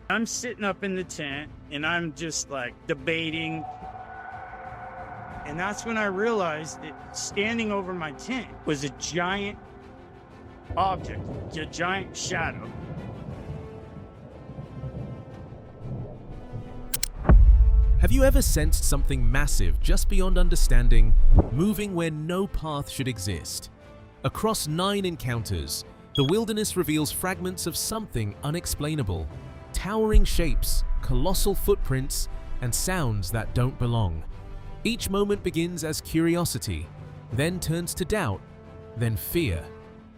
I'm sitting up in the tent and I'm just like debating. And that's when I realized that standing over my tent was a giant object, a giant shadow. Have you ever sensed something massive just beyond understanding, moving where no path should exist? Across 9 encounters, the wilderness reveals fragments of something unexplainable. Towering shapes, colossal footprints, and sounds that don't belong. Each moment begins as curiosity, then turns to doubt, then fear.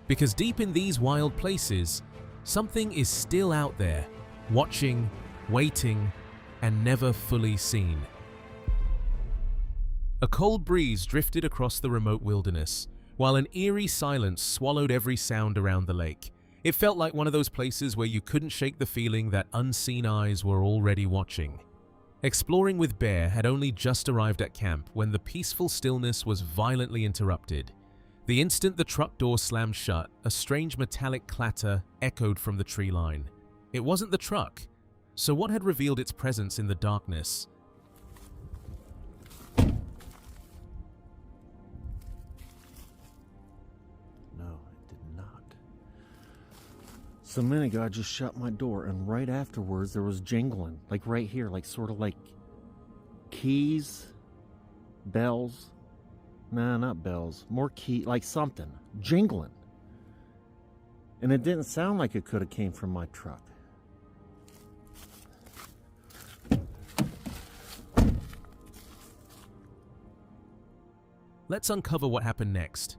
Because deep in these wild places, something is still out there, watching, waiting, and never fully seen. A cold breeze drifted across the remote wilderness, while an eerie silence swallowed every sound around the lake. It felt like one of those places where you couldn't shake the feeling that unseen eyes were already watching. Exploring with Bear had only just arrived at camp when the peaceful stillness was violently interrupted. The instant the truck door slammed shut, a strange metallic clatter echoed from the tree line. It wasn't the truck, so what had revealed its presence in the darkness? So a minute ago, I just shut my door, and right afterwards, there was jingling, like right here, like sort of like keys, bells. Nah, not bells, more key, like something, jingling. And it didn't sound like it could have came from my truck. Let's uncover what happened next.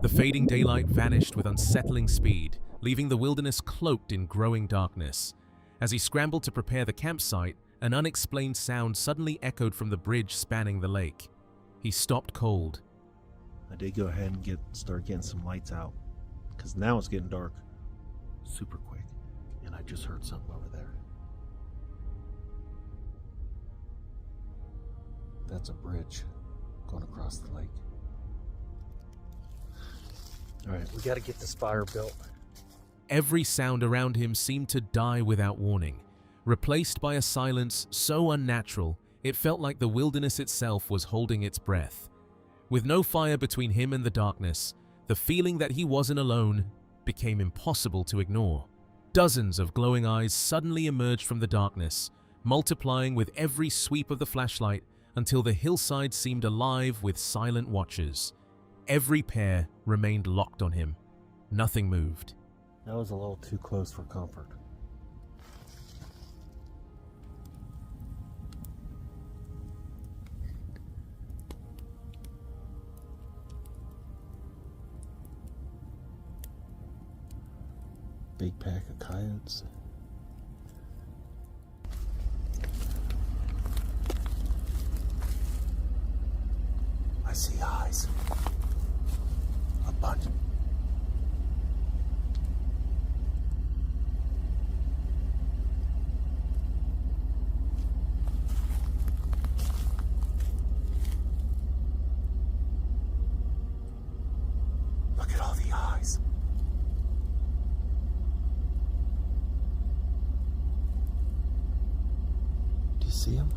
The fading daylight vanished with unsettling speed, leaving the wilderness cloaked in growing darkness. As he scrambled to prepare the campsite, an unexplained sound suddenly echoed from the bridge spanning the lake. He stopped cold. I did go ahead and start getting some lights out, because now it's getting dark super quick, and I just heard something over there. That's a bridge going across the lake. All right, we got to get this fire built. Every sound around him seemed to die without warning, replaced by a silence so unnatural it felt like the wilderness itself was holding its breath. With no fire between him and the darkness, the feeling that he wasn't alone became impossible to ignore. Dozens of glowing eyes suddenly emerged from the darkness, multiplying with every sweep of the flashlight until the hillside seemed alive with silent watchers. Every pair remained locked on him. Nothing moved. That was a little too close for comfort. Big pack of coyotes. I see eyes. A bunch. Look at all the eyes. Do you see them?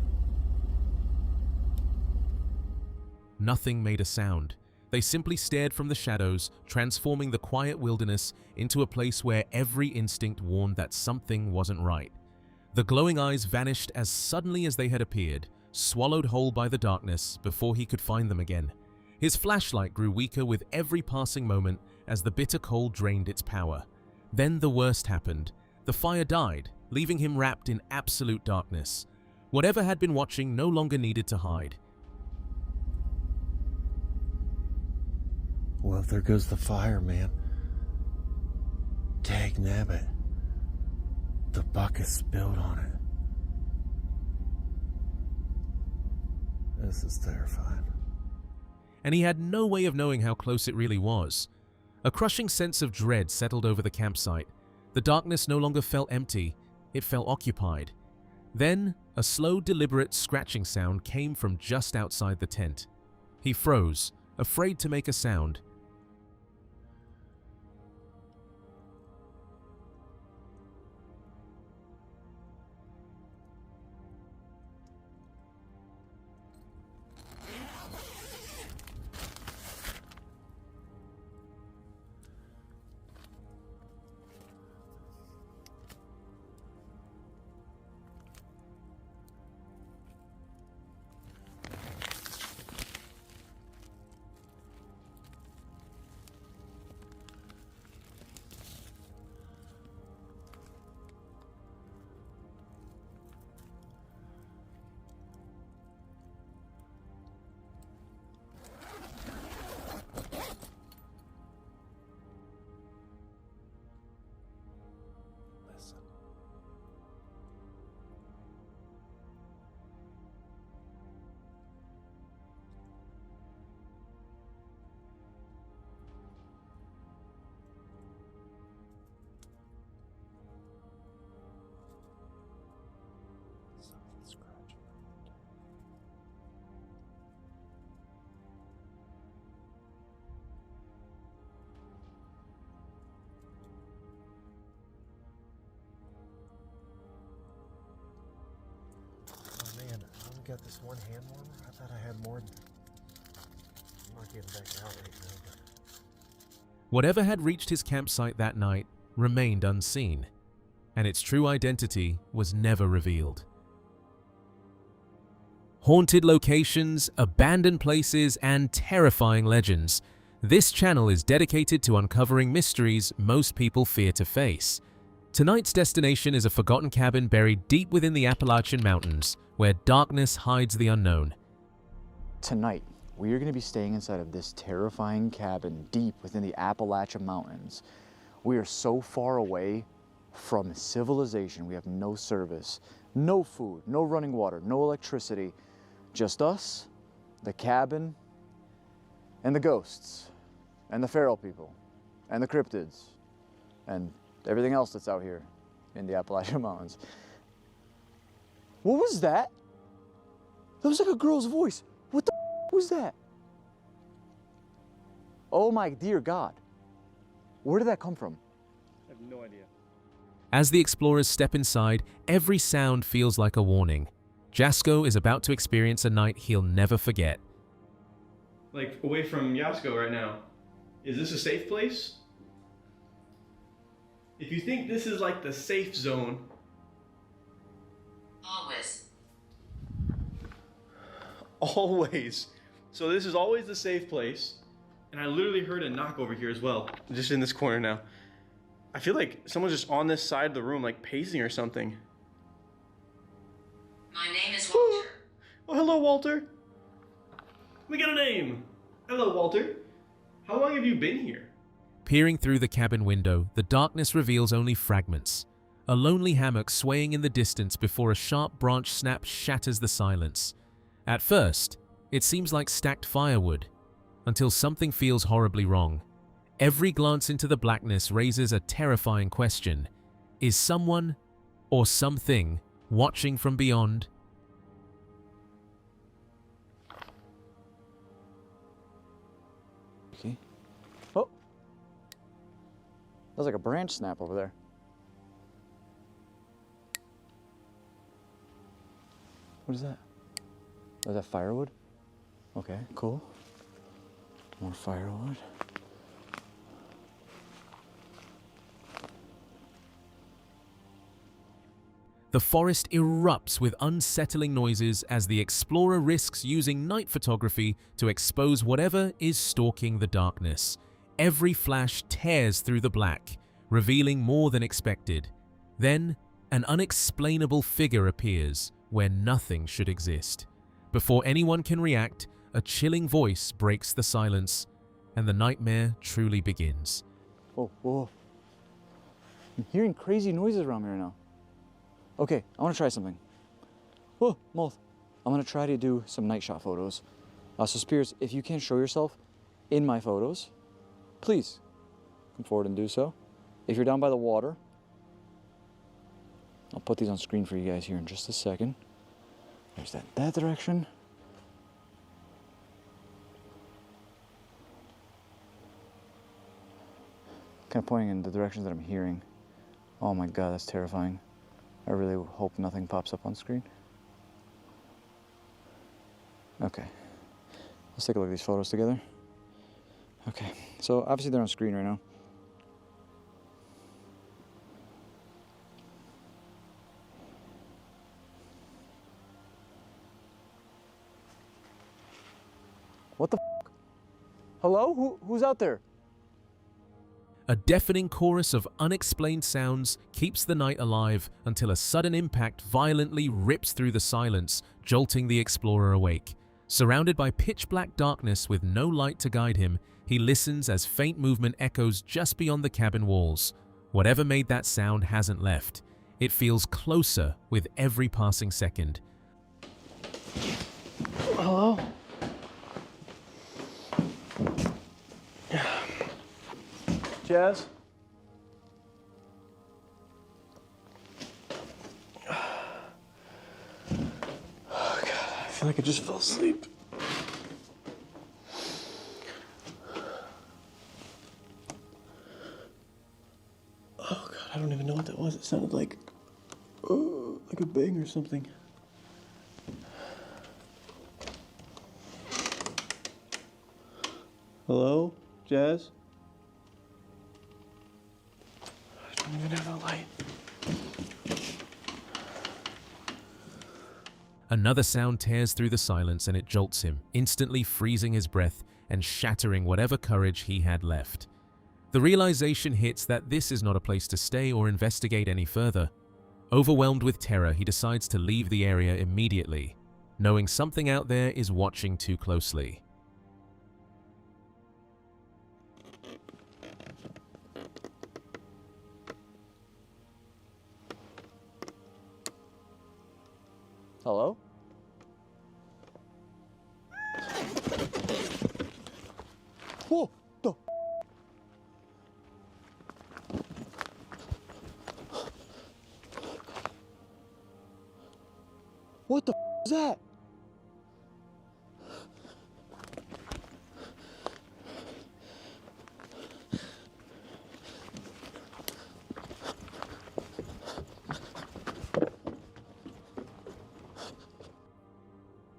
Nothing made a sound. They simply stared from the shadows, transforming the quiet wilderness into a place where every instinct warned that something wasn't right. The glowing eyes vanished as suddenly as they had appeared, swallowed whole by the darkness before he could find them again. His flashlight grew weaker with every passing moment as the bitter cold drained its power. Then the worst happened. The fire died, leaving him wrapped in absolute darkness. Whatever had been watching no longer needed to hide. Well, there goes the fire, man. Dag nabbit. The bucket spilled on it. This is terrifying. And he had no way of knowing how close it really was. A crushing sense of dread settled over the campsite. The darkness no longer felt empty, it felt occupied. Then, a slow, deliberate scratching sound came from just outside the tent. He froze, afraid to make a sound. got this one hand warmer. I thought I had more. I'm not getting back out right now. But... Whatever had reached his campsite that night remained unseen, and its true identity was never revealed. Haunted locations, abandoned places, and terrifying legends. This channel is dedicated to uncovering mysteries most people fear to face. Tonight's destination is a forgotten cabin buried deep within the Appalachian Mountains, where darkness hides the unknown. Tonight, we are going to be staying inside of this terrifying cabin deep within the Appalachian Mountains. We are so far away from civilization. We have no service, no food, no running water, no electricity. Just us, the cabin, and the ghosts, and the feral people, and the cryptids, and everything else that's out here in the Appalachian Mountains. What was that? That was like a girl's voice. What the was that? Oh my dear God. Where did that come from? I have no idea. As the explorers step inside, every sound feels like a warning. Jasko is about to experience a night he'll never forget. Like, away from Yasko right now. Is this a safe place? If you think this is like the safe zone... Always. Always. So this is always the safe place. And I literally heard a knock over here as well. Just in this corner now. I feel like someone's just on this side of the room, like pacing or something. My name is Walter. Oh, hello, Walter. We got a name. Hello, Walter. How long have you been here? Peering through the cabin window, the darkness reveals only fragments. A lonely hammock swaying in the distance before a sharp branch snap shatters the silence. At first, it seems like stacked firewood, until something feels horribly wrong. Every glance into the blackness raises a terrifying question. Is someone, or something, watching from beyond? Okay. Oh. That was like a branch snap over there. What is that? Is that firewood? Okay, cool. More firewood. The forest erupts with unsettling noises as the explorer risks using night photography to expose whatever is stalking the darkness. Every flash tears through the black, revealing more than expected. Then, an unexplainable figure appears where nothing should exist. Before anyone can react, a chilling voice breaks the silence, and the nightmare truly begins. Oh, whoa. I'm hearing crazy noises around me right now. Okay, I want to try something. Oh, moth. I'm going to try to do some night shot photos. So Spears, if you can't show yourself in my photos, please come forward and do so. If you're down by the water, I'll put these on screen for you guys here in just a second. There's that direction. Kind of pointing in the directions that I'm hearing. Oh my God, that's terrifying. I really hope nothing pops up on screen. Okay, let's take a look at these photos together. Okay, so obviously they're on screen right now. What the f***? Hello? Who's out there? A deafening chorus of unexplained sounds keeps the night alive until a sudden impact violently rips through the silence, jolting the explorer awake. Surrounded by pitch-black darkness with no light to guide him, he listens as faint movement echoes just beyond the cabin walls. Whatever made that sound hasn't left. It feels closer with every passing second. Hello? Jazz? Oh God, I feel like I just fell asleep. Oh God, I don't even know what that was. It sounded like a bang or something. Hello, Jazz? I don't even have a light. Another sound tears through the silence and it jolts him, instantly freezing his breath and shattering whatever courage he had left. The realization hits that this is not a place to stay or investigate any further. Overwhelmed with terror, he decides to leave the area immediately, knowing something out there is watching too closely. Hello? Whoa! The what the is that?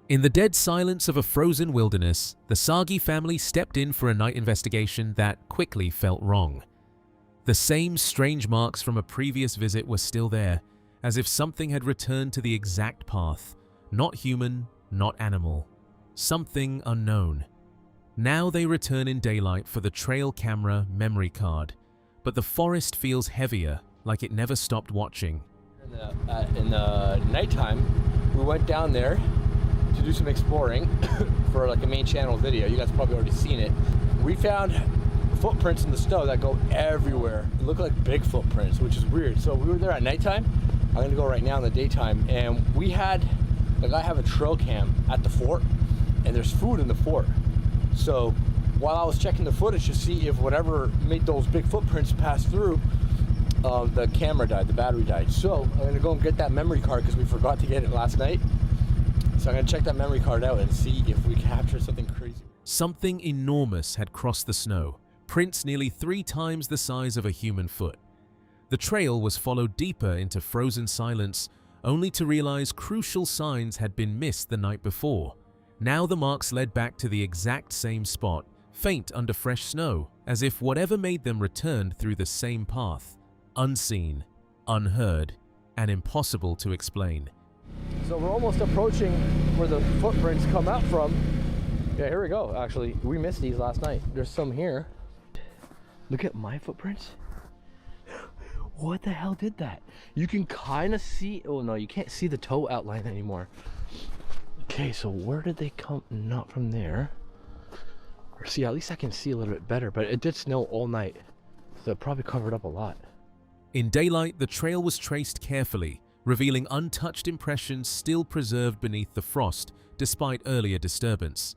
In the dead silence of a frozen wilderness, the Sagi family stepped in for a night investigation that quickly felt wrong. The same strange marks from a previous visit were still there, as if something had returned to the exact path. Not human, not animal. Something unknown. Now they return in daylight for the trail camera memory card, but the forest feels heavier, like it never stopped watching. In the nighttime, we went down there to do some exploring for like a main channel video. You guys probably already seen it. We found footprints in the snow that go everywhere. They look like big footprints, which is weird. So we were there at nighttime. I'm gonna go right now in the daytime, and we had, like, I have a trail cam at the fort, and there's food in the fort. So while I was checking the footage to see if whatever made those big footprints pass through, the camera died, the battery died. So I'm gonna go and get that memory card because we forgot to get it last night. So I'm gonna check that memory card out and see if we capture something crazy. Something enormous had crossed the snow, prints nearly 3 times the size of a human foot. The trail was followed deeper into frozen silence, only to realize crucial signs had been missed the night before. Now the marks led back to the exact same spot, faint under fresh snow, as if whatever made them returned through the same path. Unseen, unheard, and impossible to explain. So we're almost approaching where the footprints come out from. Yeah, here we go. Actually, we missed these last night. There's some here. Look at my footprints. What the hell did that? You can kind of see, oh no, you can't see the toe outline anymore. Okay, so where did they come? Not from there. Or see, at least I can see a little bit better, but it did snow all night, so it probably covered up a lot. In daylight, the trail was traced carefully, revealing untouched impressions still preserved beneath the frost despite earlier disturbance.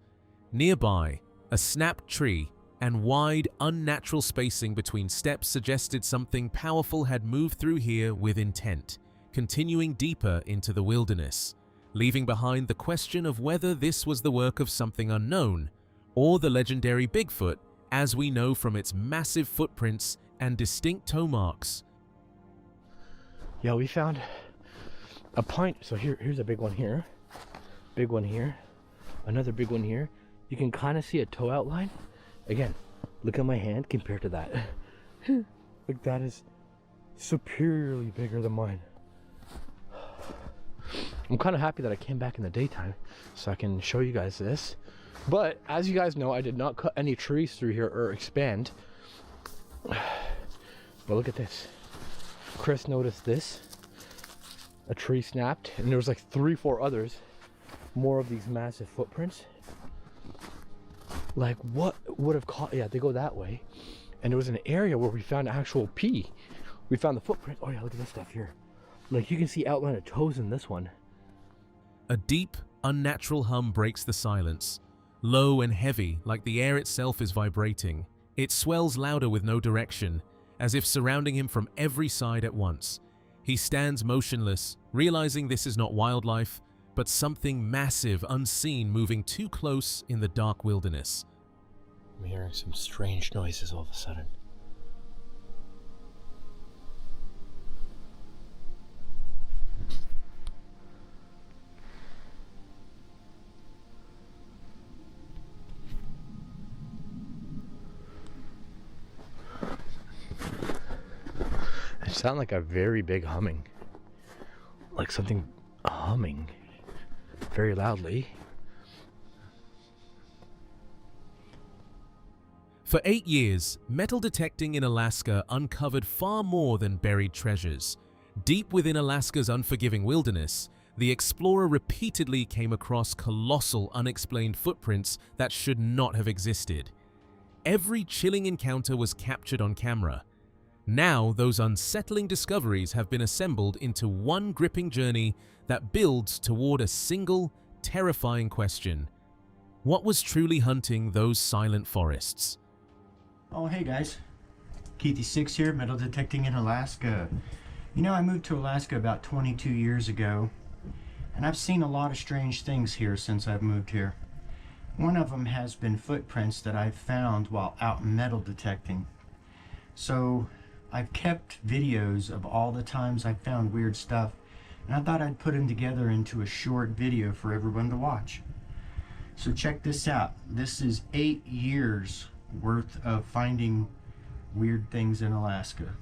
Nearby, a snapped tree and wide, unnatural spacing between steps suggested something powerful had moved through here with intent, continuing deeper into the wilderness, leaving behind the question of whether this was the work of something unknown or the legendary Bigfoot, as we know from its massive footprints and distinct toe marks. Yeah, we found a pine. So here's a big one here, another big one here. You can kind of see a toe outline. Again, look at my hand compared to that. Like, that is superiorly bigger than mine. I'm kind of happy that I came back in the daytime so I can show you guys this. But as you guys know, I did not cut any trees through here or expand. But look at this. Chris noticed this. A tree snapped, and there was like 3-4 others. More of these massive footprints. Like, what would have caught? Yeah, they go that way. And there was an area where we found actual pee. We found the footprint. Oh yeah, look at this stuff here. Like, you can see outline of toes in this one. A deep, unnatural hum breaks the silence. Low and heavy, like the air itself is vibrating. It swells louder with no direction, as if surrounding him from every side at once. He stands motionless, realizing this is not wildlife, but something massive, unseen, moving too close in the dark wilderness. I'm hearing some strange noises all of a sudden. It sounded like a very big humming. Like something humming very loudly. For 8 years, metal detecting in Alaska uncovered far more than buried treasures. Deep within Alaska's unforgiving wilderness, the explorer repeatedly came across colossal unexplained footprints that should not have existed. Every chilling encounter was captured on camera. Now, those unsettling discoveries have been assembled into one gripping journey that builds toward a single, terrifying question. What was truly hunting those silent forests? Oh, hey guys. Keithy6 here, metal detecting in Alaska. You know, I moved to Alaska about 22 years ago, and I've seen a lot of strange things here since I've moved here. One of them has been footprints that I've found while out metal detecting. So I've kept videos of all the times I've found weird stuff, and I thought I'd put them together into a short video for everyone to watch. So check this out. This is 8 years worth of finding weird things in Alaska.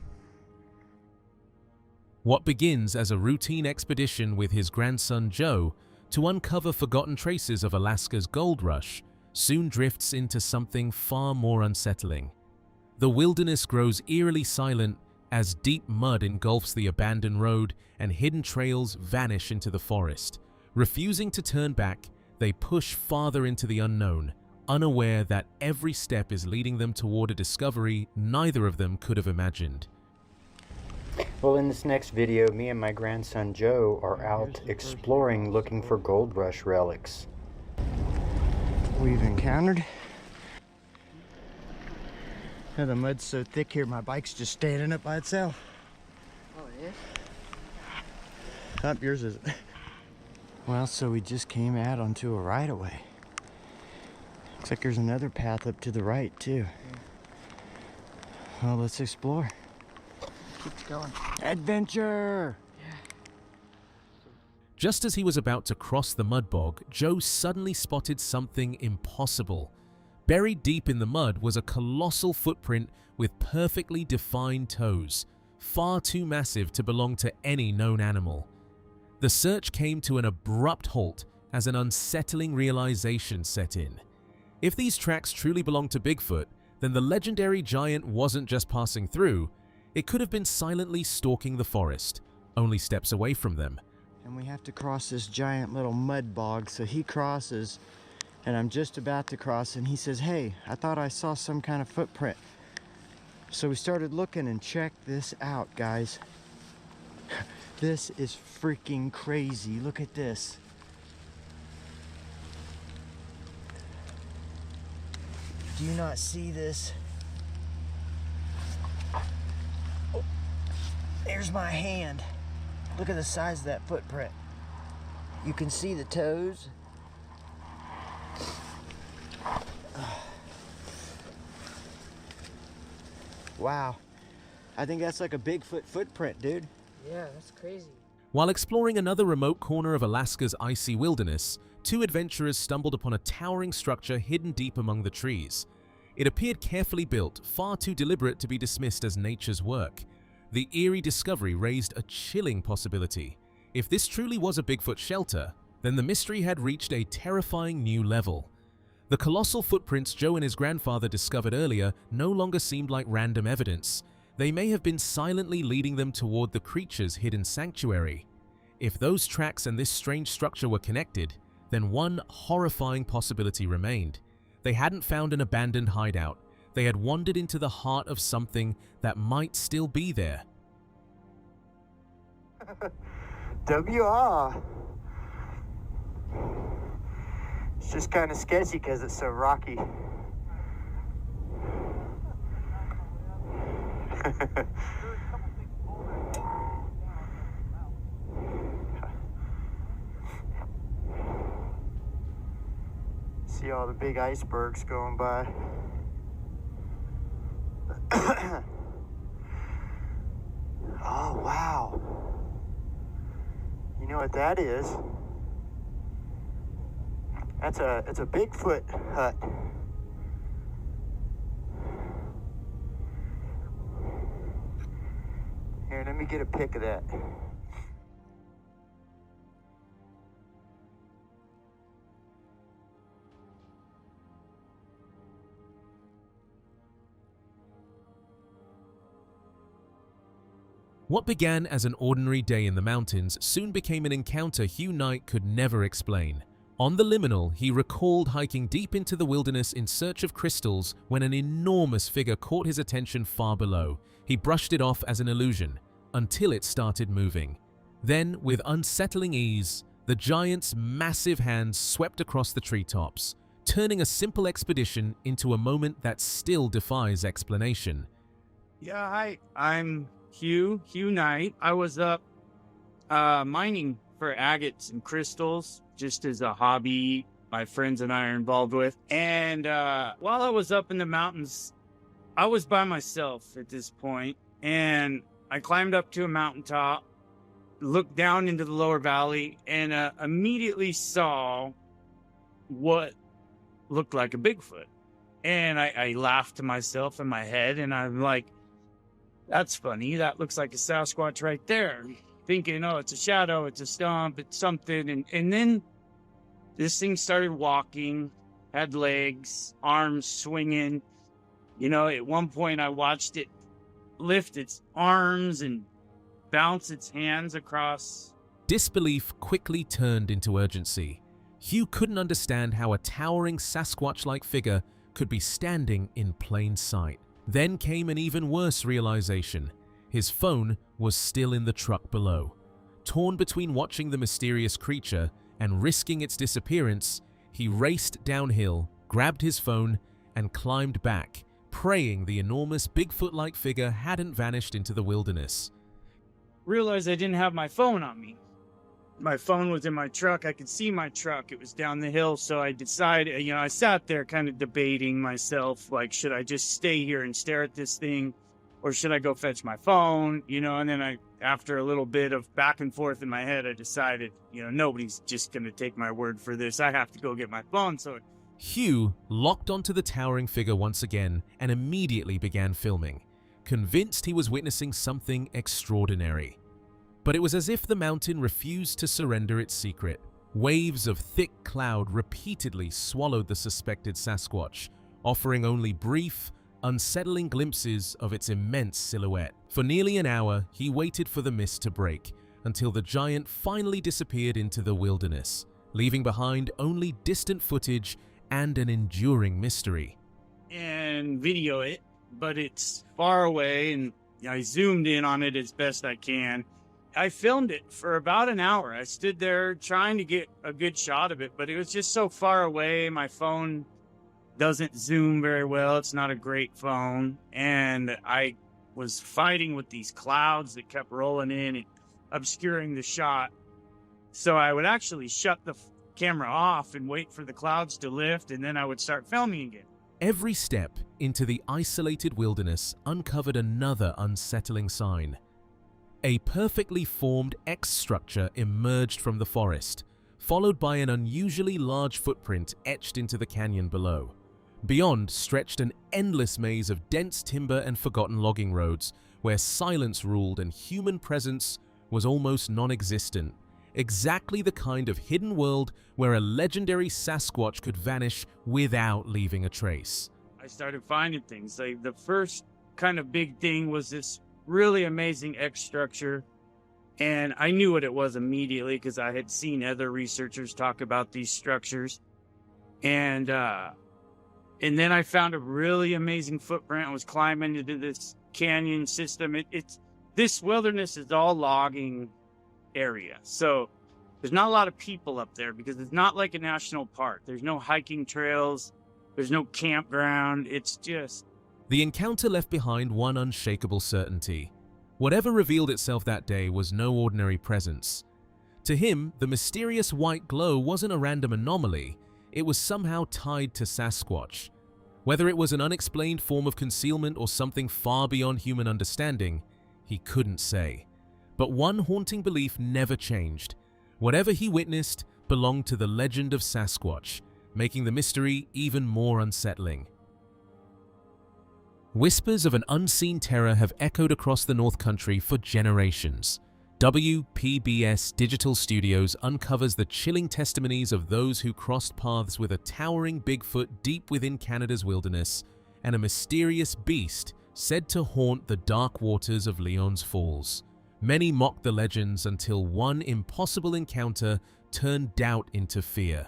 What begins as a routine expedition with his grandson Joe to uncover forgotten traces of Alaska's gold rush soon drifts into something far more unsettling. The wilderness grows eerily silent as deep mud engulfs the abandoned road and hidden trails vanish into the forest. Refusing to turn back, they push farther into the unknown, unaware that every step is leading them toward a discovery neither of them could have imagined. Well, in this next video, me and my grandson Joe are out exploring looking for gold rush relics we've encountered. Now the mud's so thick here, my bike's just standing up by itself. Oh, it is? Not yours, is it? Well, so we just came out onto a right-of-way. Looks like there's another path up to the right, too. Well, let's explore. Keeps going. Adventure! Just as he was about to cross the mud bog, Joe suddenly spotted something impossible. Buried deep in the mud was a colossal footprint with perfectly defined toes, far too massive to belong to any known animal. The search came to an abrupt halt as an unsettling realization set in. If these tracks truly belonged to Bigfoot, then the legendary giant wasn't just passing through, it could have been silently stalking the forest, only steps away from them. And we have to cross this giant little mud bog, so he crosses, and I'm just about to cross, and he says, hey, I thought I saw some kind of footprint. So we started looking, and check this out, guys. This is freaking crazy. Look at this. Do you not see this? Oh, there's my hand. Look at the size of that footprint. You can see the toes. Wow. I think that's like a Bigfoot footprint, dude. Yeah, that's crazy. While exploring another remote corner of Alaska's icy wilderness, two adventurers stumbled upon a towering structure hidden deep among the trees. It appeared carefully built, far too deliberate to be dismissed as nature's work. The eerie discovery raised a chilling possibility. If this truly was a Bigfoot shelter, then the mystery had reached a terrifying new level. The colossal footprints Joe and his grandfather discovered earlier no longer seemed like random evidence. They may have been silently leading them toward the creature's hidden sanctuary. If those tracks and this strange structure were connected, then one horrifying possibility remained. They hadn't found an abandoned hideout. They had wandered into the heart of something that might still be there. WR. It's just kind of sketchy because it's so rocky. See all the big icebergs going by. Oh, wow. You know what that is? It's a Bigfoot hut. Here, let me get a pic of that. What began as an ordinary day in the mountains soon became an encounter Hugh Knight could never explain. On the liminal, he recalled hiking deep into the wilderness in search of crystals when an enormous figure caught his attention far below. He brushed it off as an illusion, until it started moving. Then, with unsettling ease, the giant's massive hands swept across the treetops, turning a simple expedition into a moment that still defies explanation. Yeah, hi. I'm Hugh Knight. I was up mining for agates and crystals, just as a hobby my friends and I are involved with. And while I was up in the mountains, I was by myself at this point, and I climbed up to a mountaintop, looked down into the lower valley, and immediately saw what looked like a Bigfoot. And I laughed to myself in my head, and I'm like, that's funny. That looks like a Sasquatch right there. Thinking, oh, it's a shadow, it's a stump, it's something. And then this thing started walking, had legs, arms swinging. You know, at one point I watched it lift its arms and bounce its hands across. Disbelief quickly turned into urgency. Hugh couldn't understand how a towering Sasquatch-like figure could be standing in plain sight. Then came an even worse realization. His phone was still in the truck below. Torn between watching the mysterious creature and risking its disappearance, he raced downhill, grabbed his phone, and climbed back, praying the enormous Bigfoot-like figure hadn't vanished into the wilderness. Realized I didn't have my phone on me. My phone was in my truck. I could see my truck. It was down the hill. So I decided, I sat there kind of debating myself, like, should I just stay here and stare at this thing? Or should I go fetch my phone? And then after a little bit of back and forth in my head, I decided, nobody's just going to take my word for this. I have to go get my phone. So Hugh locked onto the towering figure once again and immediately began filming, convinced he was witnessing something extraordinary. But it was as if the mountain refused to surrender its secret. Waves of thick cloud repeatedly swallowed the suspected Sasquatch, offering only brief, unsettling glimpses of its immense silhouette. For nearly an hour, he waited for the mist to break, until the giant finally disappeared into the wilderness, leaving behind only distant footage and an enduring mystery. And video it, but it's far away, and I zoomed in on it as best I can. I filmed it for about an hour. I stood there trying to get a good shot of it, but it was just so far away. My phone doesn't zoom very well. It's not a great phone. And I was fighting with these clouds that kept rolling in and obscuring the shot. So I would actually shut the camera off and wait for the clouds to lift, and then I would start filming again. Every step into the isolated wilderness uncovered another unsettling sign. A perfectly formed X structure emerged from the forest, followed by an unusually large footprint etched into the canyon below. Beyond stretched an endless maze of dense timber and forgotten logging roads, where silence ruled and human presence was almost non-existent. Exactly the kind of hidden world where a legendary Sasquatch could vanish without leaving a trace. I started finding things. Like the first kind of big thing was this really amazing X structure, and I knew what it was immediately because I had seen other researchers talk about these structures. And then I found a really amazing footprint. I was climbing into this canyon system. This wilderness is all logging area, so there's not a lot of people up there because it's not like a national park. There's no hiking trails, there's no campground. It's just The encounter left behind one unshakable certainty. Whatever revealed itself that day was no ordinary presence. To him, the mysterious white glow wasn't a random anomaly, it was somehow tied to Sasquatch. Whether it was an unexplained form of concealment or something far beyond human understanding, he couldn't say. But one haunting belief never changed. Whatever he witnessed belonged to the legend of Sasquatch, making the mystery even more unsettling. Whispers of an unseen terror have echoed across the North Country for generations. WPBS Digital Studios uncovers the chilling testimonies of those who crossed paths with a towering Bigfoot deep within Canada's wilderness and a mysterious beast said to haunt the dark waters of Leon's Falls. Many mocked the legends until one impossible encounter turned doubt into fear.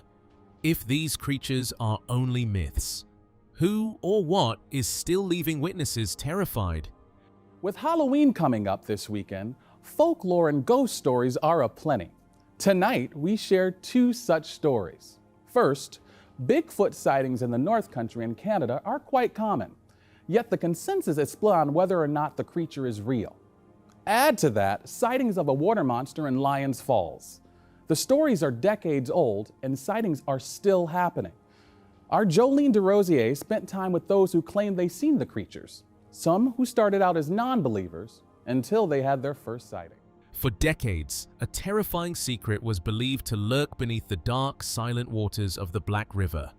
If these creatures are only myths, who or what is still leaving witnesses terrified? With Halloween coming up this weekend, folklore and ghost stories are aplenty. Tonight, we share two such stories. First, Bigfoot sightings in the North Country and Canada are quite common, yet the consensus is split on whether or not the creature is real. Add to that sightings of a water monster in Lyons Falls. The stories are decades old and sightings are still happening. Our Jolene DeRosier spent time with those who claim they've seen the creatures, some who started out as non-believers until they had their first sighting. For decades, a terrifying secret was believed to lurk beneath the dark, silent waters of the Black River.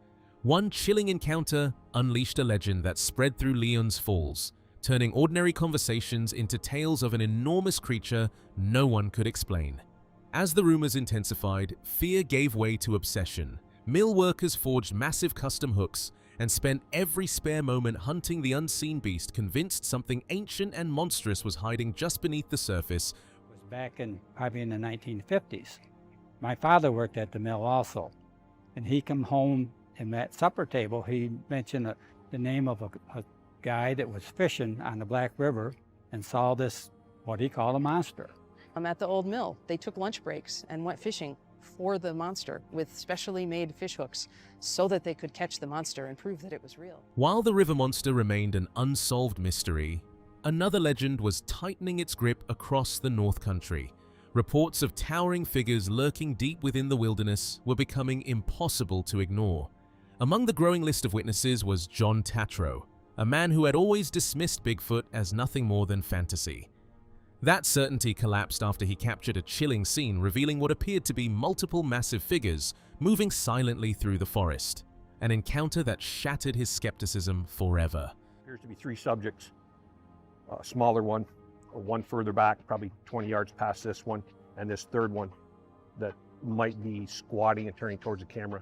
One chilling encounter unleashed a legend that spread through Leon's Falls, turning ordinary conversations into tales of an enormous creature no one could explain. As the rumors intensified, fear gave way to obsession. Mill workers forged massive custom hooks and spent every spare moment hunting the unseen beast, convinced something ancient and monstrous was hiding just beneath the surface. It was back probably in the 1950s. My father worked at the mill also, and he come home and at supper table he mentioned the name of a guy that was fishing on the Black River and saw this, what he called a monster. I'm at the old mill. They took lunch breaks and went fishing for the monster with specially made fish hooks so that they could catch the monster and prove that it was real. While the river monster remained an unsolved mystery, another legend was tightening its grip across the North Country. Reports of towering figures lurking deep within the wilderness were becoming impossible to ignore. Among the growing list of witnesses was John Tatro, a man who had always dismissed Bigfoot as nothing more than fantasy. That certainty collapsed after he captured a chilling scene revealing what appeared to be multiple massive figures moving silently through the forest, an encounter that shattered his skepticism forever. Appears to be three subjects, a smaller one further back, probably 20 yards past this one, and this third one that might be squatting and turning towards the camera.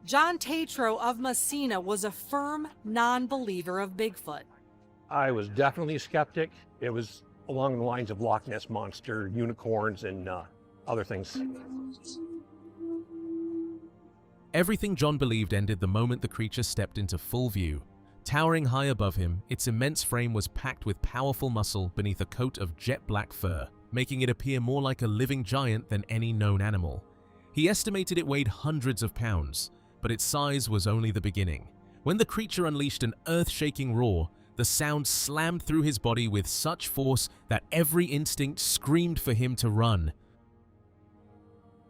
John Tatro of Messina was a firm non-believer of Bigfoot. I was definitely a skeptic. It was along the lines of Loch Ness Monster, unicorns, and other things. Everything John believed ended the moment the creature stepped into full view. Towering high above him, its immense frame was packed with powerful muscle beneath a coat of jet black fur, making it appear more like a living giant than any known animal. He estimated it weighed hundreds of pounds, but its size was only the beginning. When the creature unleashed an earth-shaking roar, the sound slammed through his body with such force that every instinct screamed for him to run.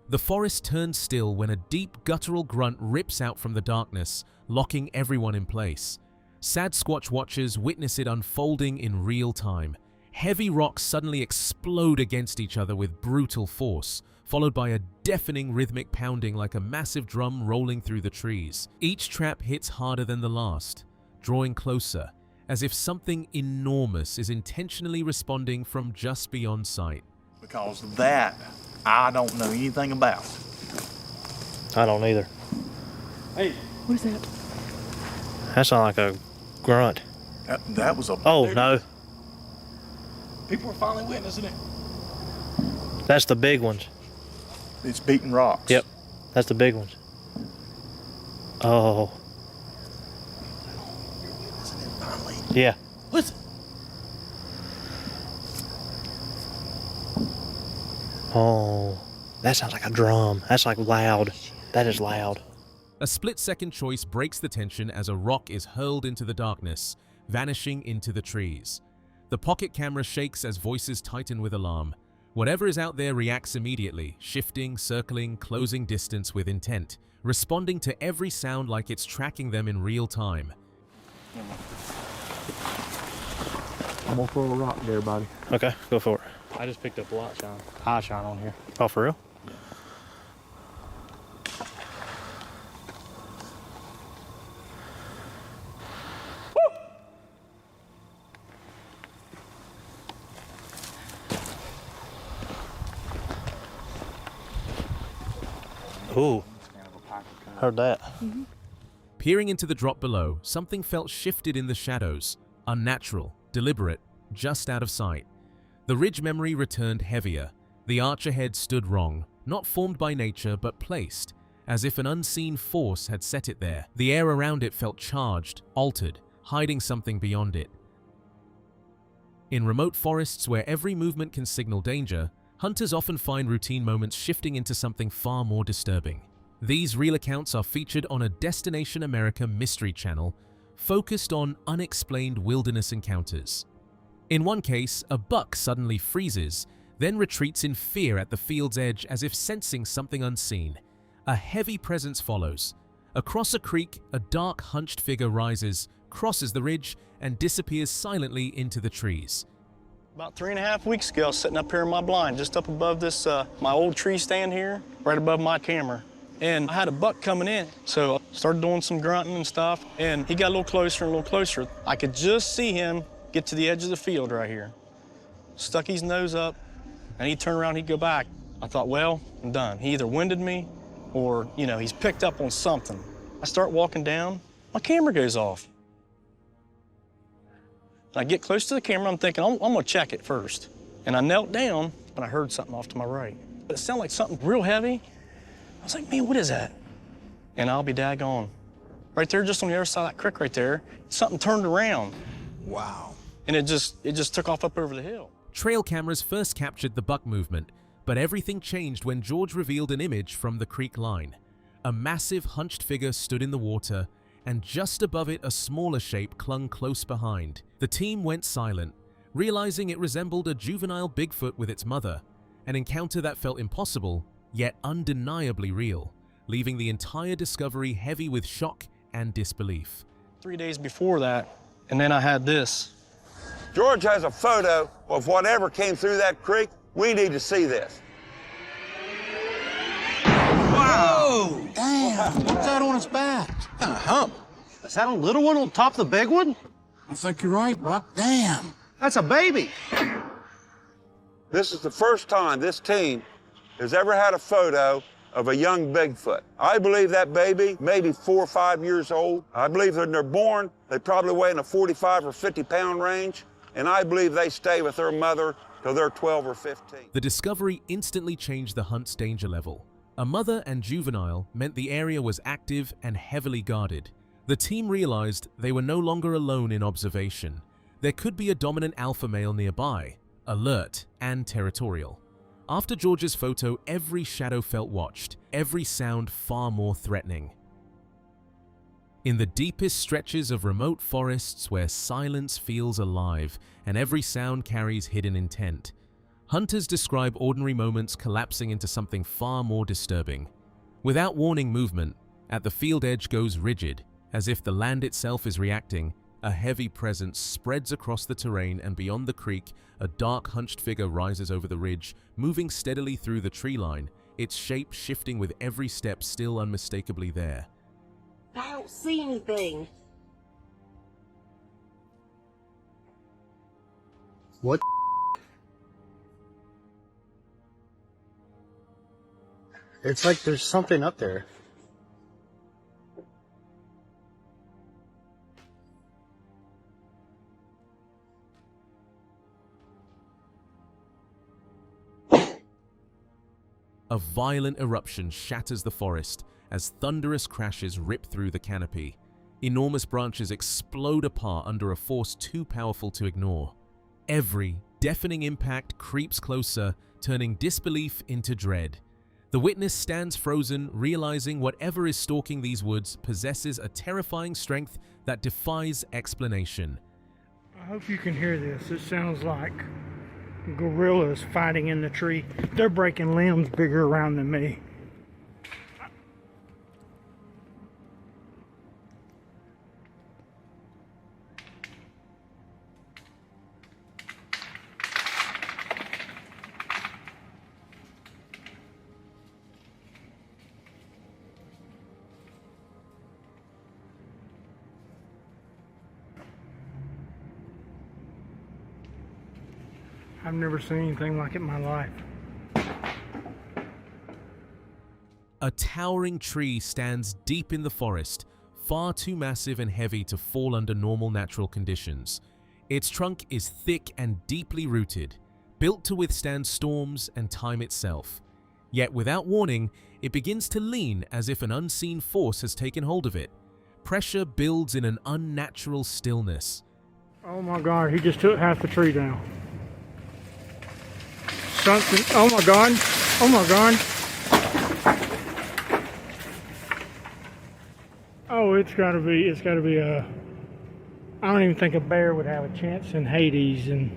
The forest turned still when a deep guttural grunt rips out from the darkness, locking everyone in place. Sasquatch watchers witness it unfolding in real time. Heavy rocks suddenly explode against each other with brutal force, followed by a deafening rhythmic pounding like a massive drum rolling through the trees. Each trap hits harder than the last, drawing closer, as if something enormous is intentionally responding from just beyond sight. Because that, I don't know anything about. I don't either. Hey, what is that? That sounds like a grunt. That was a... Oh, no. People are finally witnessing it. That's the big ones. It's beating rocks. Yep, that's the big ones. Oh. Yeah. Listen. Oh, that sounds like a drum. That's like loud. That is loud. A split-second choice breaks the tension as a rock is hurled into the darkness, vanishing into the trees. The pocket camera shakes as voices tighten with alarm. Whatever is out there reacts immediately, shifting, circling, closing distance with intent, responding to every sound like it's tracking them in real time. I'm gonna throw a rock there, buddy. Okay, go for it. I just picked up a light shine. Eye shine on here. Oh, for real? Cool. Heard that. Peering into the drop below, something felt shifted in the shadows, unnatural, deliberate, just out of sight. The ridge memory returned heavier. The arch ahead stood wrong, not formed by nature but placed, as if an unseen force had set it there. The air around it felt charged, altered, hiding something beyond it. In remote forests where every movement can signal danger, hunters often find routine moments shifting into something far more disturbing. These real accounts are featured on a Destination America mystery channel focused on unexplained wilderness encounters. In one case, a buck suddenly freezes, then retreats in fear at the field's edge as if sensing something unseen. A heavy presence follows. Across a creek, a dark, hunched figure rises, crosses the ridge, and disappears silently into the trees. About 3.5 weeks ago, I was sitting up here in my blind, just up above this, my old tree stand here, right above my camera. And I had a buck coming in, so I started doing some grunting and stuff, and he got a little closer and a little closer. I could just see him get to the edge of the field right here. Stuck his nose up, and he'd turn around, he'd go back. I thought, well, I'm done. He either winded me or, you know, he's picked up on something. I start walking down, my camera goes off. I get close to the camera, I'm thinking, I'm gonna check it first. And I knelt down, and I heard something off to my right. It sounded like something real heavy. I was like, man, what is that? And I'll be daggone. Right there, just on the other side of that creek right there, something turned around. Wow. And it just took off up over the hill. Trail cameras first captured the buck movement, but everything changed when George revealed an image from the creek line. A massive hunched figure stood in the water, and just above it a smaller shape clung close behind. The team went silent, realizing it resembled a juvenile Bigfoot with its mother, an encounter that felt impossible, yet undeniably real, leaving the entire discovery heavy with shock and disbelief. 3 days before that, and then I had this. George has a photo of whatever came through that creek. We need to see this. Whoa! Damn! What's that on its back? A hump. Is that a little one on top of the big one? I think you're right, Buck. Damn. That's a baby. This is the first time this team has ever had a photo of a young Bigfoot. I believe that baby may be 4 or 5 years old. I believe when they're born, they probably weigh in a 45 or 50 pound range. And I believe they stay with their mother till they're 12 or 15. The discovery instantly changed the hunt's danger level. A mother and juvenile meant the area was active and heavily guarded. The team realized they were no longer alone in observation. There could be a dominant alpha male nearby, alert and territorial. After George's photo, every shadow felt watched, every sound far more threatening. In the deepest stretches of remote forests where silence feels alive and every sound carries hidden intent, hunters describe ordinary moments collapsing into something far more disturbing. Without warning, movement at the field edge goes rigid, as if the land itself is reacting. A heavy presence spreads across the terrain, and beyond the creek, a dark hunched figure rises over the ridge, moving steadily through the tree line, its shape shifting with every step still unmistakably there. I don't see anything. What? It's like there's something up there. A violent eruption shatters the forest as thunderous crashes rip through the canopy. Enormous branches explode apart under a force too powerful to ignore. Every deafening impact creeps closer, turning disbelief into dread. The witness stands frozen, realizing whatever is stalking these woods possesses a terrifying strength that defies explanation. I hope you can hear this. It sounds like gorillas fighting in the tree. They're breaking limbs bigger around than me. I've never seen anything like it in my life. A towering tree stands deep in the forest, far too massive and heavy to fall under normal natural conditions. Its trunk is thick and deeply rooted, built to withstand storms and time itself. Yet without warning, it begins to lean as if an unseen force has taken hold of it. Pressure builds in an unnatural stillness. Oh my God, he just took half the tree down. Something, oh my God, oh my God. Oh, it's gotta be I don't even think a bear would have a chance in Hades and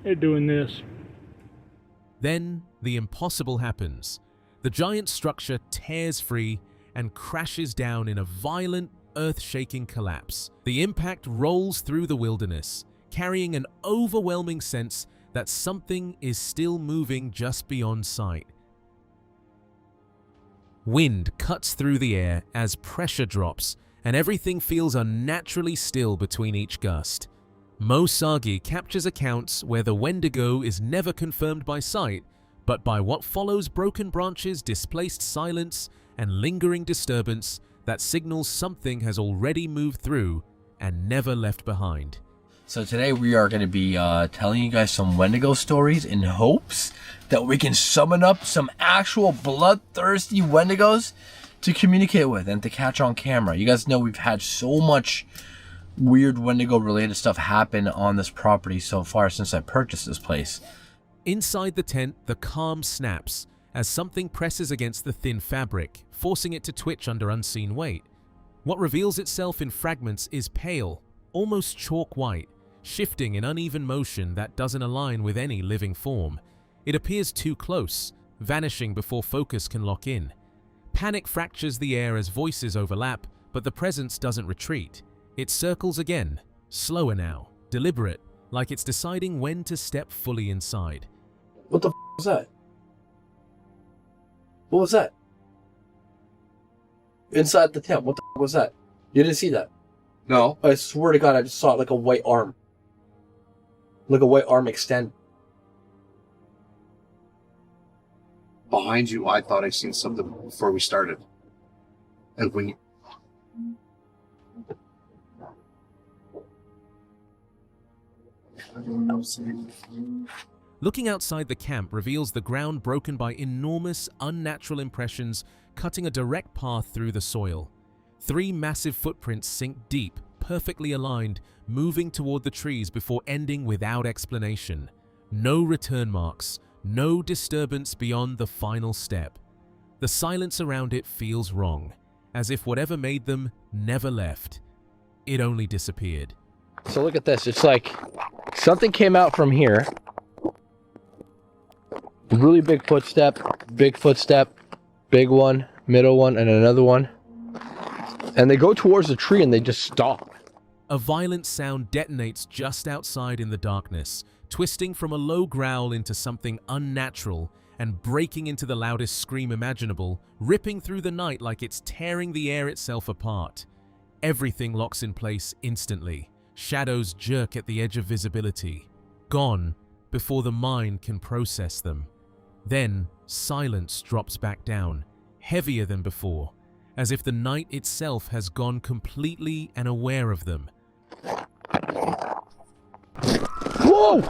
it doing this. Then the impossible happens. The giant structure tears free and crashes down in a violent, earth-shaking collapse. The impact rolls through the wilderness, carrying an overwhelming sense that something is still moving just beyond sight. Wind cuts through the air as pressure drops, and everything feels unnaturally still between each gust. Mo Sagi captures accounts where the Wendigo is never confirmed by sight, but by what follows broken branches, displaced silence, and lingering disturbance that signals something has already moved through and never left behind. So today we are going to be telling you guys some Wendigo stories in hopes that we can summon up some actual bloodthirsty Wendigos to communicate with and to catch on camera. You guys know we've had so much weird Wendigo related stuff happen on this property so far since I purchased this place. Inside the tent, the calm snaps as something presses against the thin fabric, forcing it to twitch under unseen weight. What reveals itself in fragments is pale, almost chalk white, shifting in uneven motion that doesn't align with any living form. It appears too close, vanishing before focus can lock in. Panic fractures the air as voices overlap, but the presence doesn't retreat. It circles again, slower now, deliberate, like it's deciding when to step fully inside. What the f was that? What was that? Inside the tent, what the f was that? You didn't see that? No. I swear to God, I just saw it like a white arm. Like a white arm extend. Behind you, I thought I seen something before we started. And when you... Looking outside the camp reveals the ground broken by enormous, unnatural impressions cutting a direct path through the soil. 3 massive footprints sink deep, perfectly aligned, moving toward the trees before ending without explanation. No return marks, no disturbance beyond the final step. The silence around it feels wrong, as if whatever made them never left. It only disappeared. So look at this. It's like something came out from here. Really big footstep, big one, middle one, and another one. And they go towards the tree and they just stop. A violent sound detonates just outside in the darkness, twisting from a low growl into something unnatural and breaking into the loudest scream imaginable, ripping through the night like it's tearing the air itself apart. Everything locks in place instantly. Shadows jerk at the edge of visibility, gone before the mind can process them. Then silence drops back down, heavier than before, as if the night itself has gone completely unaware of them. Whoa!